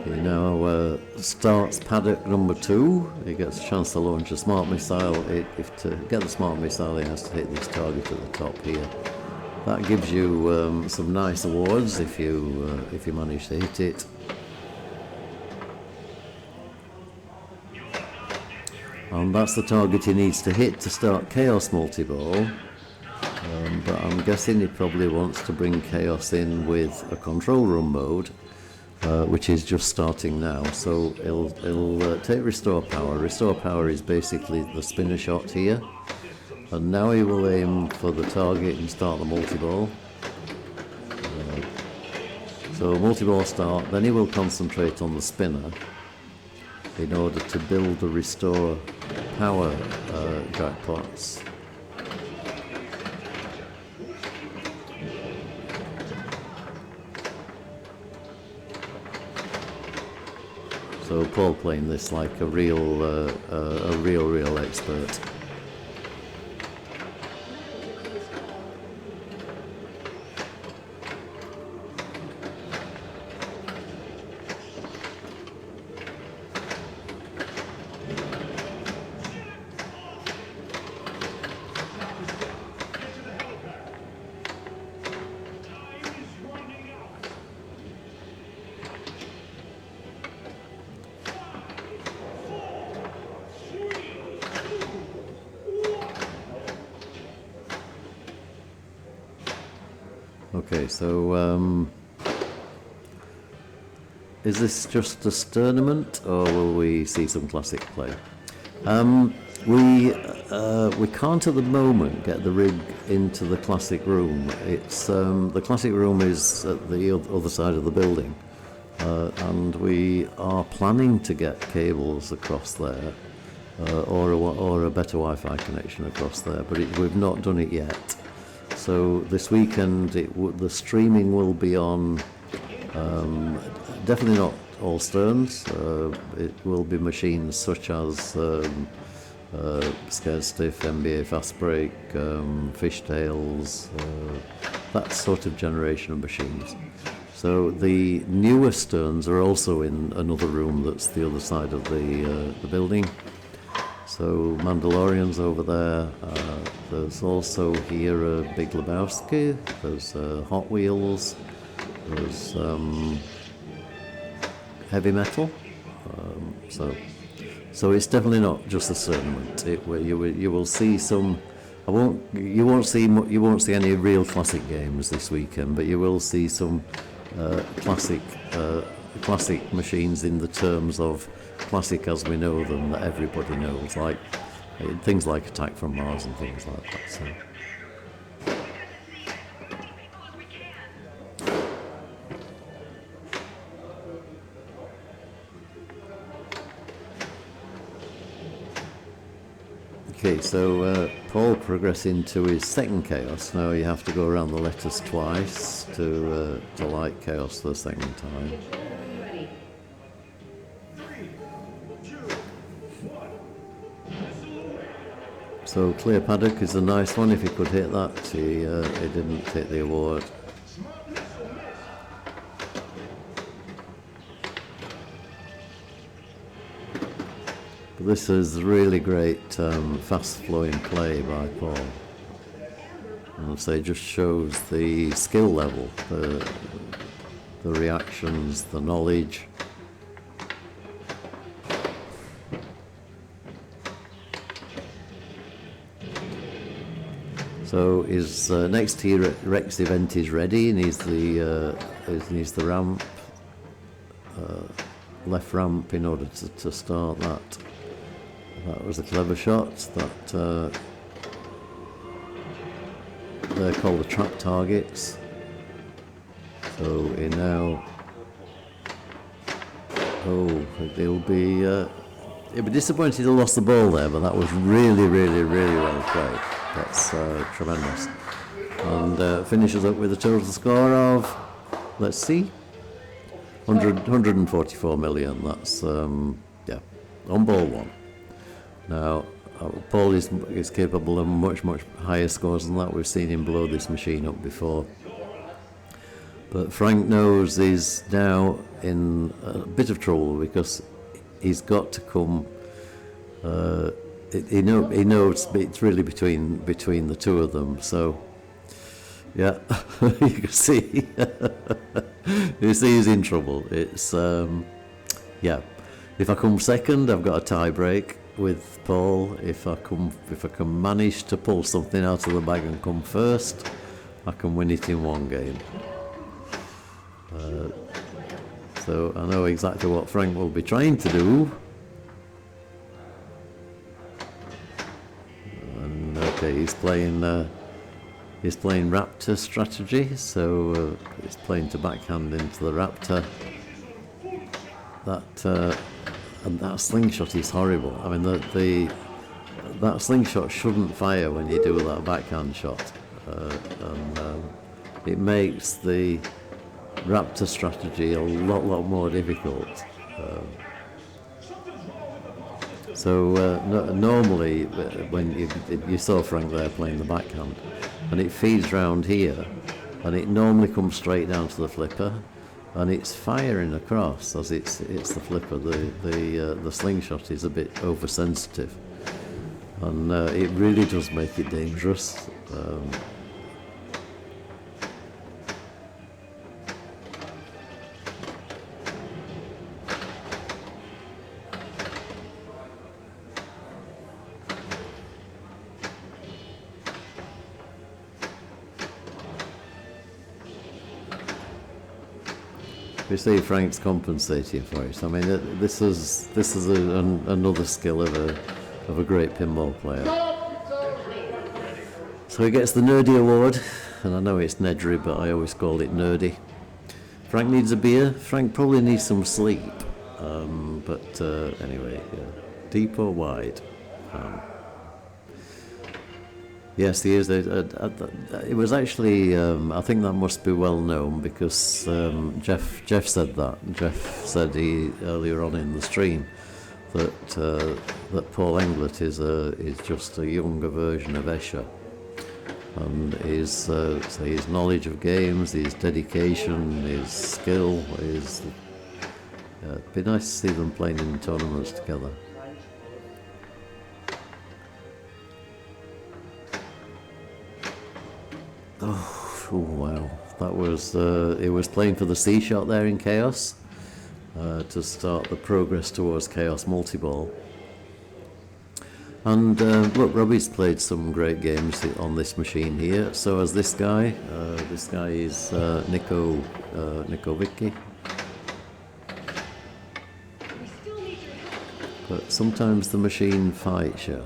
He now starts paddock number 2. He gets a chance to launch a smart missile. To get the smart missile, he has to hit this target at the top here. That gives you some nice awards if you manage to hit it. And that's the target he needs to hit to start Chaos multi-ball. But I'm guessing he probably wants to bring Chaos in with a control room mode, which is just starting now. So he'll take Restore Power. Restore Power is basically the spinner shot here. And now he will aim for the target and start the multi-ball. So multi-ball start, then he will concentrate on the spinner in order to build the Restore Power jackpots. So Paul playing this like a real expert. Okay, so is this just a tournament, or will we see some classic play? We can't at the moment get the rig into the classic room. It's the classic room is at the other side of the building, and we are planning to get cables across there, or a better Wi-Fi connection across there, but we've not done it yet. So this weekend the streaming will be on, definitely not all Sterns. It will be machines such as Scared Stiff, NBA Fast Break, Fishtails, that sort of generation of machines. So the newer Sterns are also in another room that's the other side of the building. So Mandalorian's over there. There's also here a Big Lebowski. There's Hot Wheels. There's heavy metal. So it's definitely not just a tournament. You will see some. You won't see any real classic games this weekend, but you will see some classic machines in the terms of classic as we know them, that everybody knows, like things like Attack from Mars and things like that. So. Okay, so Paul progressing to his second chaos. Now you have to go around the letters twice to light chaos the second time. So clear paddock is a nice one. If he could hit that, he didn't hit the award. But this is really great fast-flowing play by Paul. And so it just shows the skill level, the reactions, the knowledge. So his next T-Rex event is ready. He needs the ramp, left ramp in order to start that. That was a clever shot. That they're called the trap targets. So he now, he'll be disappointed he lost the ball there, but that was really, really, really well played. That's tremendous. And finishes up with a total score of, let's see, 144 million. That's, on ball one. Now, Paul is capable of much, much higher scores than that. We've seen him blow this machine up before. But Franck knows he's now in a bit of trouble because he's got to come. He knows it's really between the two of them. So, yeah, you can see. You see, he's in trouble. It's If I come second, I've got a tie break with Paul. If I can manage to pull something out of the bag and come first, I can win it in one game. So I know exactly what Franck will be trying to do. And okay, he's playing Raptor strategy, so he's playing to backhand into the Raptor. And that slingshot is horrible. I mean, that slingshot shouldn't fire when you do that backhand shot, and it makes the Raptor strategy a lot more difficult. Normally, when you saw Franck there playing the backhand, and it feeds round here, and it normally comes straight down to the flipper, and it's firing across as it's the flipper. The slingshot is a bit oversensitive, and it really does make it dangerous. You see, Franck's compensating for it. I mean, this is another skill of a great pinball player. So he gets the Nerdy Award, and I know it's Nedry, but I always call it Nerdy. Franck needs a beer. Franck probably needs some sleep. Anyway, deep or wide. Yes, he is. It was actually, I think that must be well known because Jeff said that. Jeff said earlier on in the stream that Paul Englert is just a younger version of Escher, and his knowledge of games, his dedication, his skill, it'd be nice to see them playing in tournaments together. Oh wow, that was it was playing for the C shot there in Chaos to start the progress towards Chaos multi-ball. And look, Robbie's played some great games on this machine here. So has this guy. This guy is Niko Wicke. But sometimes the machine fights you.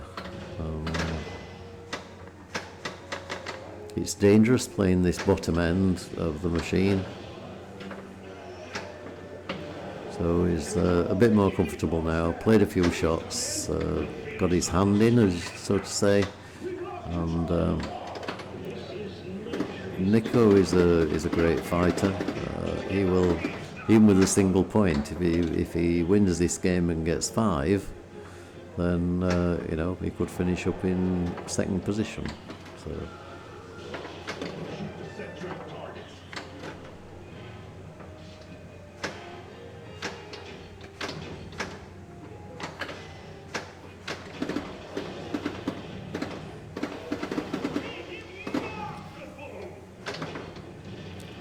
It's dangerous playing this bottom end of the machine. So he's a bit more comfortable now. Played a few shots. got his hand in, as so to say, and Niko is a great fighter. He will, even with a single point, if he wins this game and gets 5, then you know, he could finish up in 2nd position. So.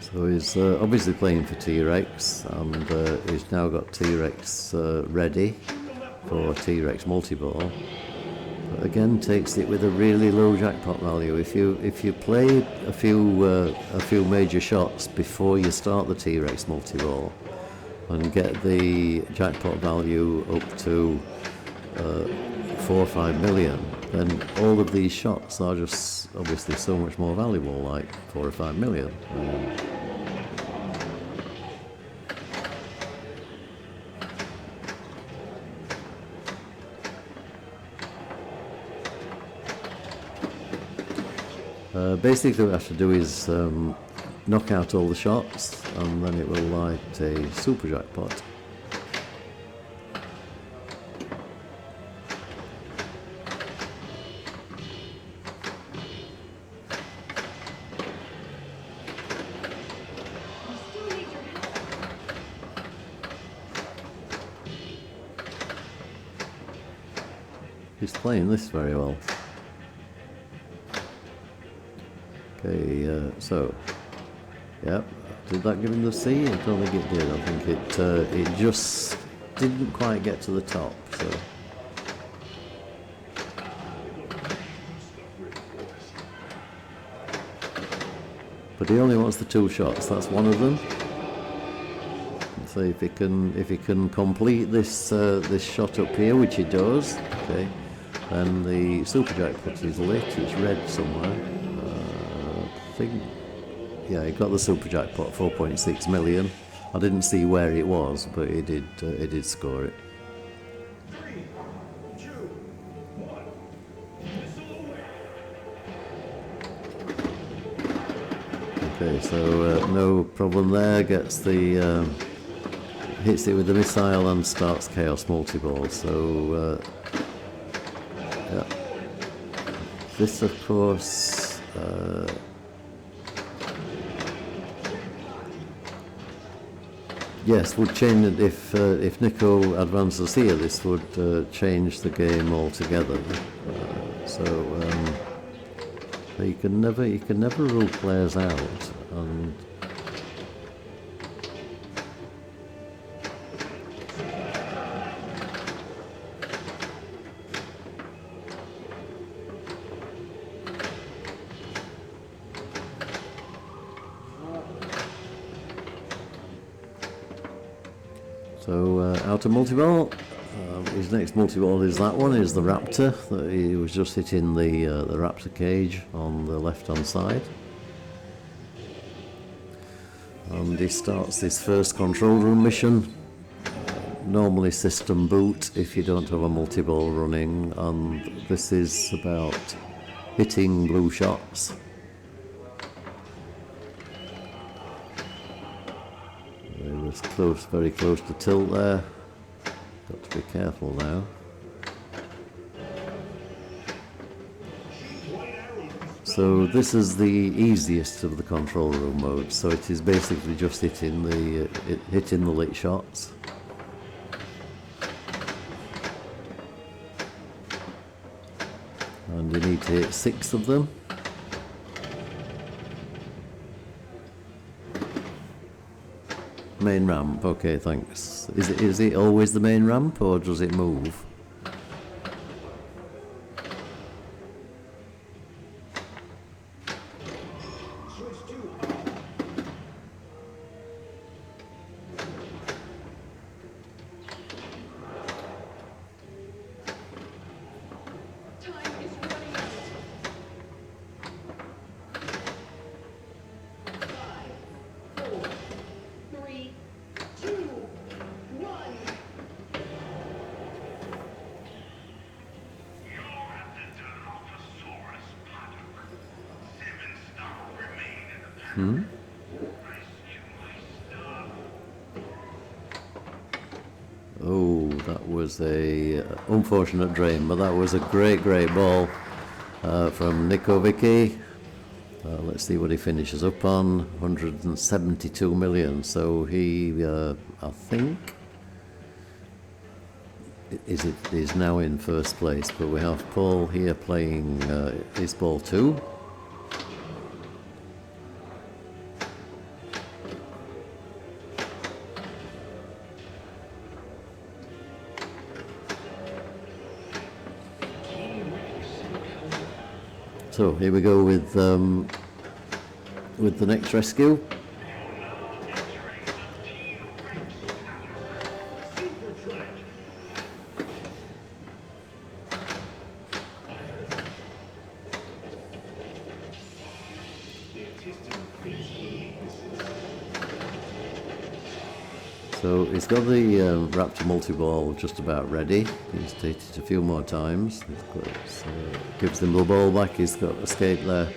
So he's obviously playing for T-Rex, and he's now got T-Rex ready for T-Rex multi-ball. But again, takes it with a really low jackpot value. If you play a few major shots before you start the T-Rex multi-ball and get the jackpot value up to 4 or 5 million, then all of these shots are just obviously so much more valuable, like 4 or 5 million. Basically what I have to do is knock out all the shots, and then it will light a super jackpot. He's playing this very well. Okay, so, yeah, did that give him the C? I don't think it did. I think it just didn't quite get to the top, so. But he only wants the 2 shots, that's one of them. So if he can complete this this shot up here, which he does, okay, then the super jackpot is lit, it's red somewhere. I think, yeah, he got the super jackpot, 4.6 million. I didn't see where it was, but he did score it. Okay, so no problem there. Gets the hits it with the missile and starts chaos multi-ball. So yeah, this of course. Yes, would change it if Niko advances here. This would change the game altogether. So you can never rule players out. And so out of multi-ball, his next multi-ball is that one, is the Raptor. That he was just hitting the Raptor cage on the left-hand side. And he starts this first control room mission. Normally system boot if you don't have a multi-ball running, and this is about hitting blue shots. Close, very close to tilt there. Got to be careful now. So this is the easiest of the control room modes. So it is basically just hitting the lit shots. And you need to hit 6 of them. Main ramp, okay, thanks. Is it always the main ramp, or does it move? Oh, that was a unfortunate drain, but that was a great ball from Niko Wicke. Let's see what he finishes up on. 172 million. So he, I think, is now in first place. But we have Paul here playing his ball 2. So here we go with the next rescue. So he's got the Raptor multi-ball just about ready. He's taken it a few more times. Gives him the ball back. He's got escape there.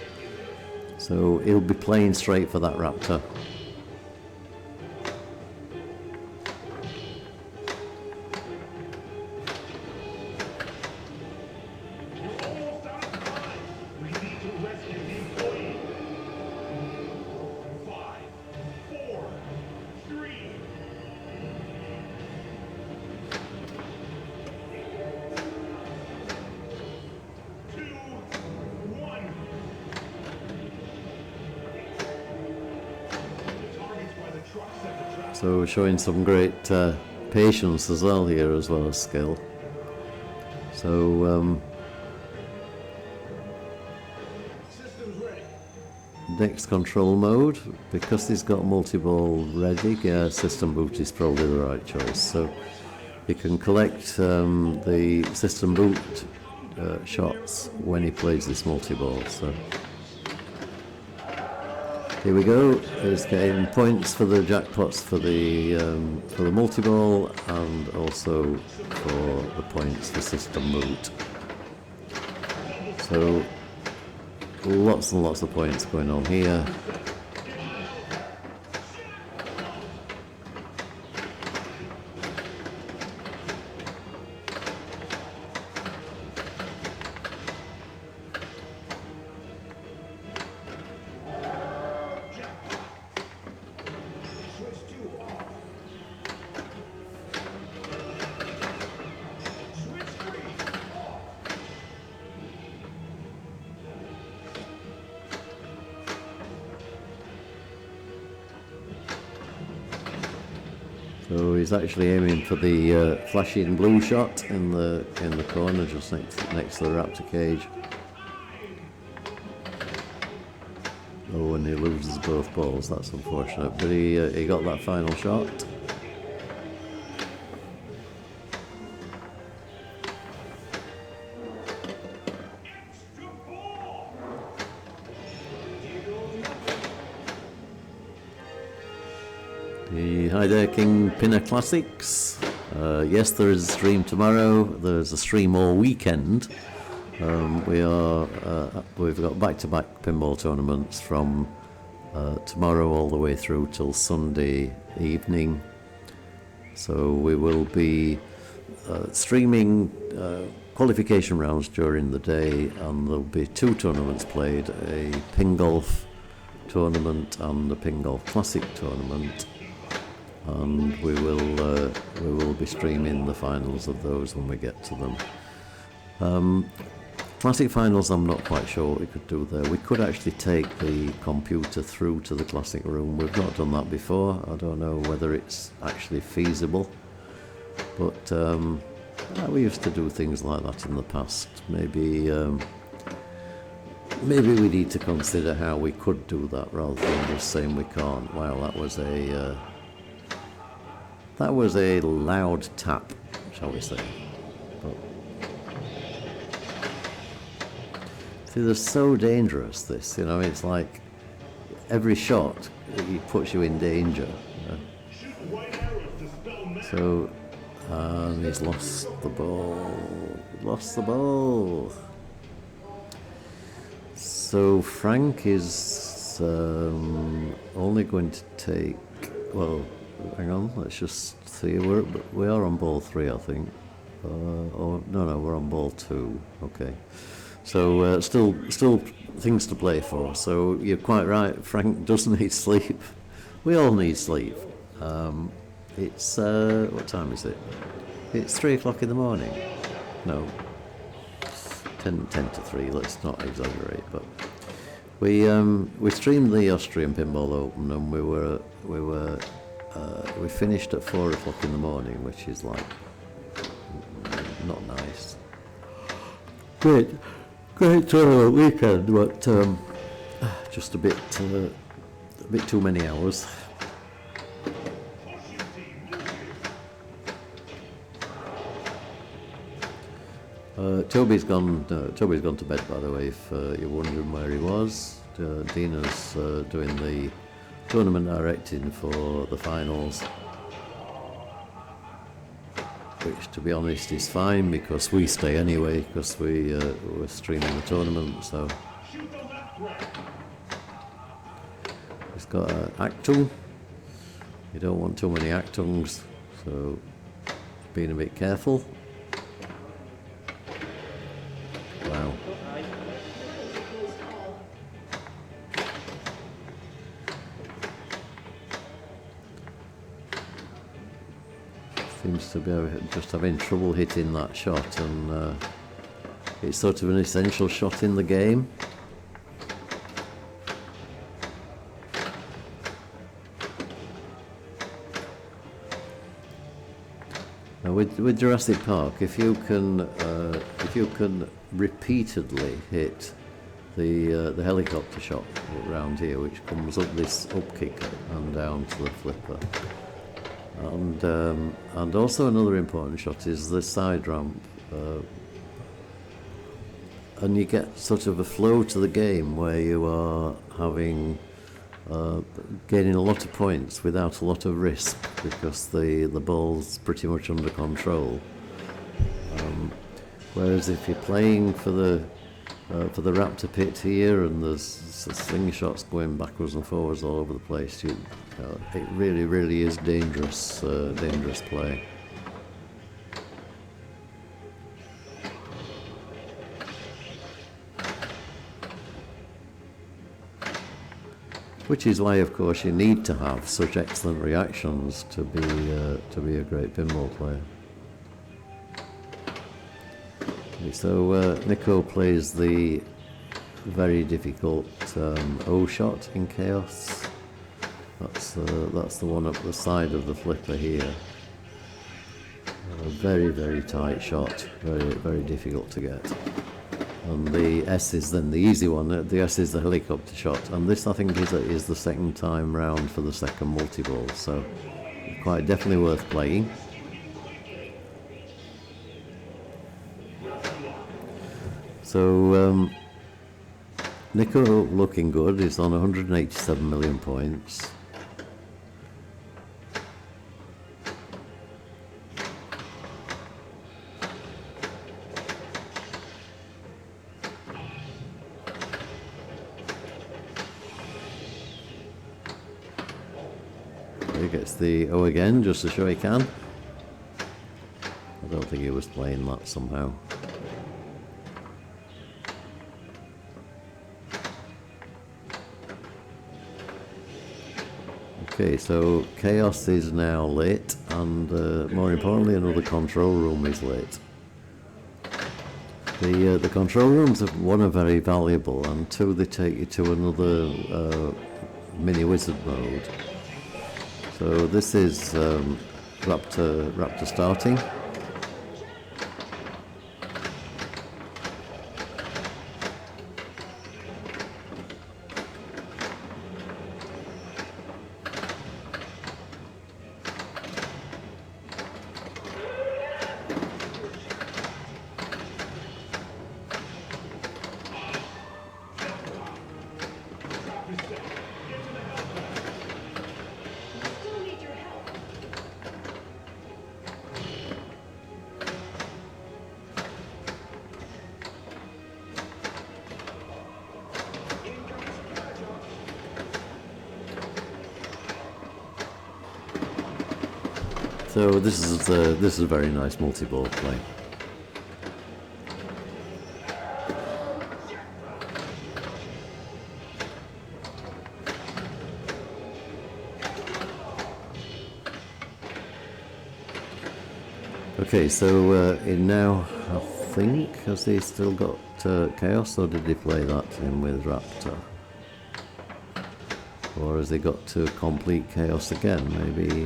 So he'll be playing straight for that Raptor. So showing some great patience as well here, as well as skill. So next control mode, because he's got multi-ball ready, system boot is probably the right choice. So you can collect the system boot shots when he plays this multi-ball. So here we go. He's getting points for the jackpots for the multi-ball, and also for the points for system boot. So lots and lots of points going on here. So he's actually aiming for the flashing blue shot in the corner, just next to the Raptor cage. Oh, and he loses both balls. That's unfortunate, but he got that final shot. The Hi There King Pinner Classics. Yes, there is a stream tomorrow. There's a stream all weekend. We've got back-to-back pinball tournaments from tomorrow all the way through till Sunday evening. So we will be streaming qualification rounds during the day, and there'll be 2 tournaments played: a pin golf tournament and a pin golf classic tournament. And we will be streaming the finals of those when we get to them. Classic finals, I'm not quite sure what we could do there. We could actually take the computer through to the classic room. We've not done that before. I don't know whether it's actually feasible, but we used to do things like that in the past. Maybe we need to consider how we could do that rather than just saying we can't. Wow, that was a loud tap, shall we say. But, see, they're so dangerous, this, it's like every shot it puts you in danger. So, and he's lost the ball. So Franck is It's only going to take, well, hang on, let's just see, we are on ball 3, I think. No, we're on ball 2, okay. So still things to play for. So you're quite right, Frank does need sleep. We all need sleep. It's, what time is it? It's 3 o'clock in the morning. No, 10 to 3, let's not exaggerate, but we streamed the Austrian Pinball Open, and we finished at 4 o'clock in the morning, which is like not nice. Great tournament weekend, but just a bit too many hours. Toby's gone to bed, by the way, if you're wondering where he was. Dina's doing the tournament directing for the finals, which, to be honest, is fine because we stay anyway, because we're streaming the tournament. So he's got an Actung. You don't want too many Actungs, so being a bit careful. Wow. Seems to be just having trouble hitting that shot, and it's sort of an essential shot in the game. Now with Jurassic Park, if you can repeatedly hit the helicopter shot around here, which comes up this up kicker and down to the flipper. And also another important shot is the side ramp, and you get sort of a flow to the game where you are having gaining a lot of points without a lot of risk, because the ball's pretty much under control. Whereas if you're playing for the Raptor pit here and there's slingshots going backwards and forwards all over the place, it really is dangerous play. Which is why, of course, you need to have such excellent reactions to be a great pinball player. So Niko plays the very difficult O shot in Chaos. That's the one up the side of the flipper here. A very tight shot, very difficult to get. And the S is then the easy one. The S is the helicopter shot, and this I think is the second time round for the second multi-ball. So quite definitely worth playing. So Niko looking good. He's on 187 million points. He gets the O again, just to show he can. I don't think he was playing that somehow. Okay, so Chaos is now lit, and more importantly, another control room is lit. The control rooms, one, are very valuable, and two, they take you to another mini wizard mode. So this is Raptor starting. So this is a very nice multi-ball play. Okay, so in now, I think, has he still got Chaos, or did he play that in with Raptor? Or has he got to complete Chaos again? Maybe.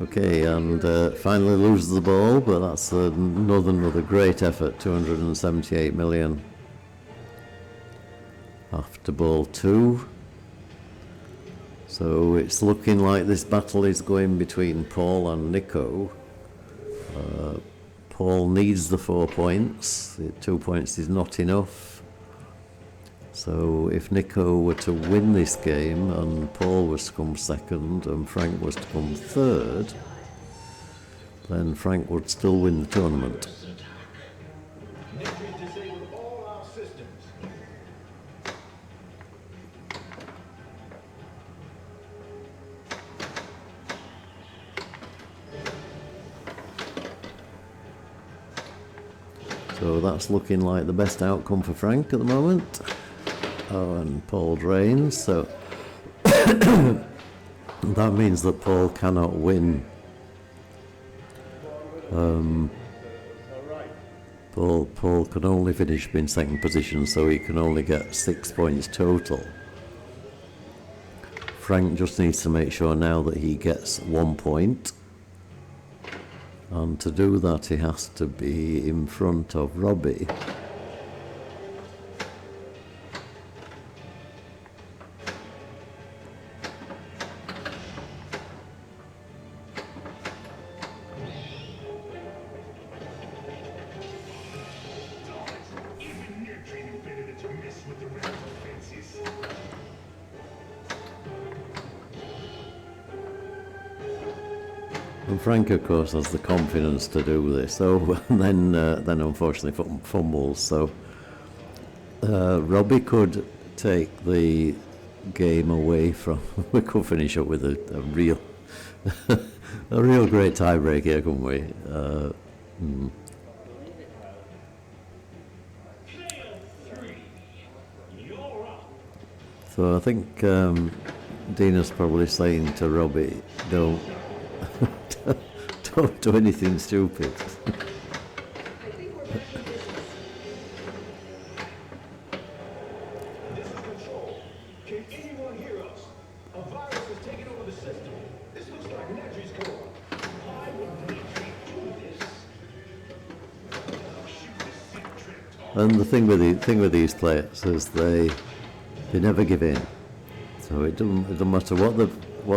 Okay, and finally loses the ball, but that's another great effort, 278 million. After ball 2. So it's looking like this battle is going between Paul and Niko. Paul needs the 4 points. 2 points is not enough. So if Niko were to win this game and Paul was to come second and Franck was to come third, then Franck would still win the tournament. So that's looking like the best outcome for Franck at the moment. Oh, and Paul drains, so that means that Paul cannot win. Paul can only finish in second position, so he can only get 6 points total. Franck just needs to make sure now that he gets 1 point. And to do that, he has to be in front of Robbie. And Franck, of course, has the confidence to do this. So then unfortunately fumbles. So Robbie could take the game away from. We could finish up with a real, a real great tiebreak here, couldn't we? So I think Dina's probably saying to Robbie, don't do anything stupid. And the thing with these players is they never give in. So it doesn't matter what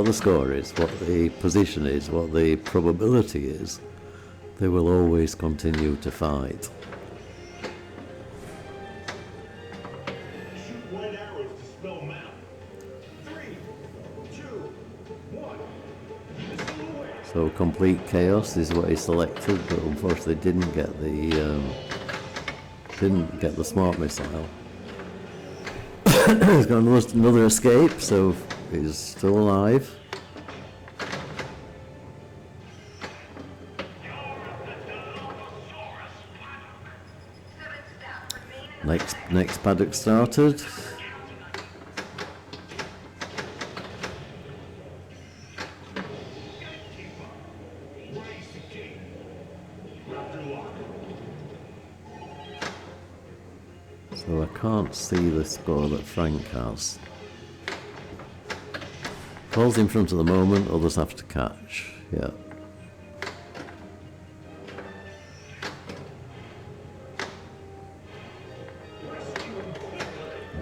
the score is, what the position is, what the probability is, they will always continue to fight. Shoot red arrows to spell map. 3, 2, 1. So complete chaos is what he selected, but unfortunately didn't get the smart missile. He's got another escape, so he's still alive. Next paddock started. So I can't see the score that Franck has. Paul's in front at the moment, others have to catch. Yeah.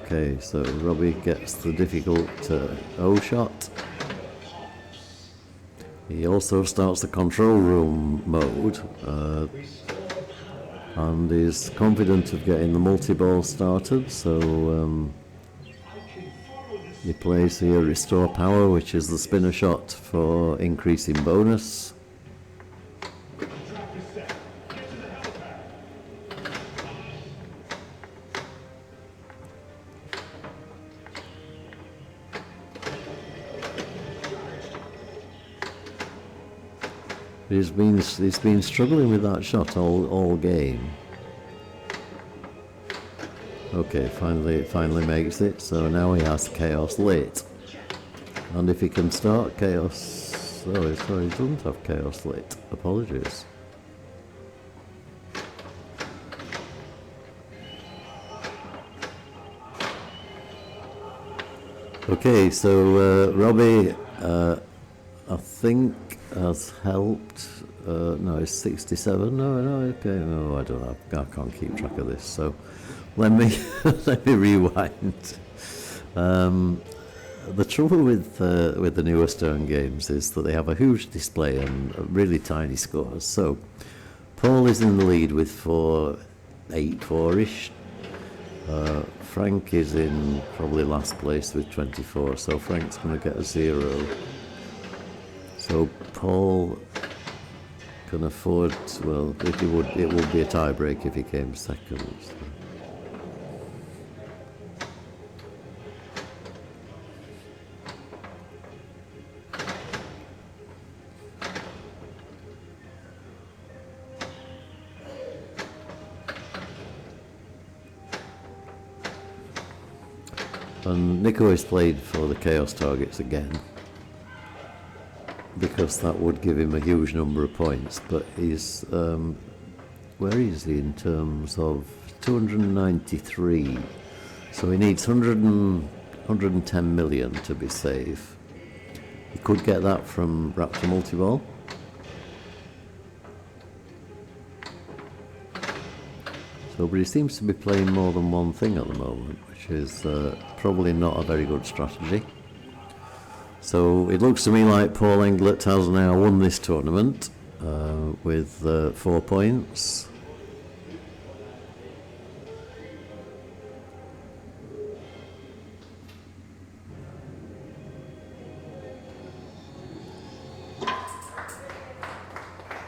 Okay, so Robbie gets the difficult O shot. He also starts the control room mode and is confident of getting the multi-ball started, so he plays here Restore Power, which is the spinner shot for increasing bonus. He's been struggling with that shot all game. Okay, finally makes it. So now he has chaos lit, and if he can start chaos, oh, sorry, he doesn't have chaos lit. Apologies. Okay, so Robbie, I think has helped. No, it's 67. No, okay. No, I don't know. I can't keep track of this. So let me let me rewind. The trouble with the newer Stern games is that they have a huge display and really tiny scores. So Paul is in the lead with 4-8-4-ish. Franck is in probably last place with 24, so Frank's going to get a 0. So Paul can afford, well, if he would, it would be a tie break if he came second. So. And Niko is played for the chaos targets again, because that would give him a huge number of points, but he's, where is he in terms of 293, so he needs 110 million to be safe. He could get that from Raptor Multiball. So, but he seems to be playing more than one thing at the moment, which is probably not a very good strategy. So it looks to me like Paul Englert has now won this tournament with 4 points.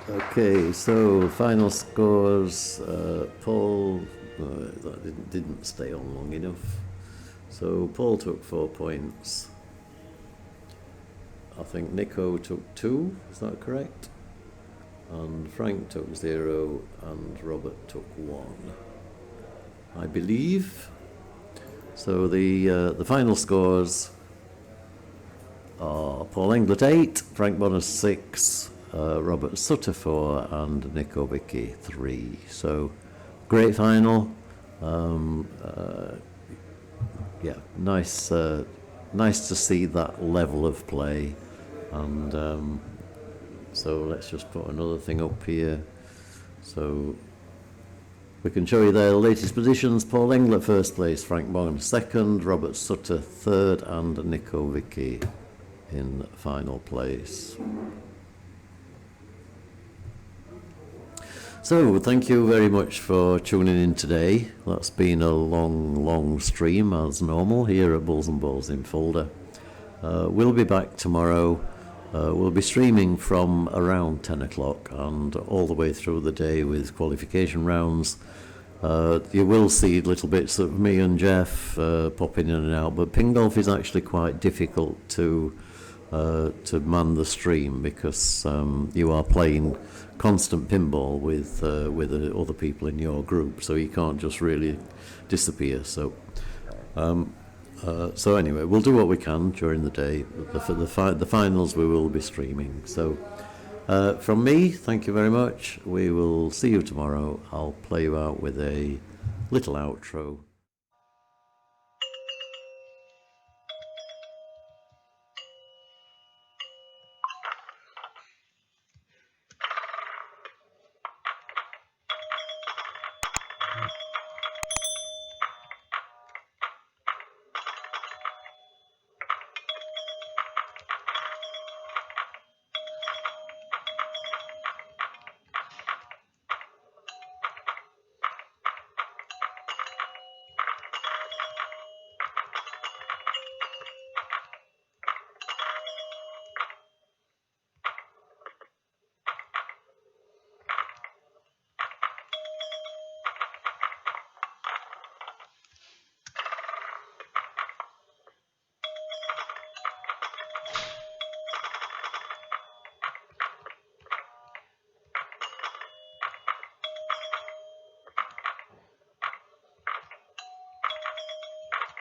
Okay, so final scores. Paul, that didn't stay on long enough. So Paul took 4 points. I think Niko took 2, is that correct? And Franck took 0, and Robert took 1, I believe. So the final scores are Paul Englert 8, Franck Bona 6, Robert Sutter 4, and Niko Wicke 3. So great final. Yeah, nice to see that level of play. And so let's just put another thing up here. So we can show you the latest positions. Paul Englert first place, Franck Bona second, Robert Sutter third, and Niko Wicke in final place. So thank you very much for tuning in today. That's been a long stream as normal here at Bulls and Balls in Fulda. We'll be back tomorrow. We'll be streaming from around 10 o'clock and all the way through the day with qualification rounds. You will see little bits of me and Jeff popping in and out, but ping golf is actually quite difficult to man the stream because you are playing constant pinball with other people in your group, so you can't just really disappear. So so anyway, we'll do what we can during the day. For the finals we will be streaming. So from me, thank you very much. We will see you tomorrow. I'll play you out with a little outro.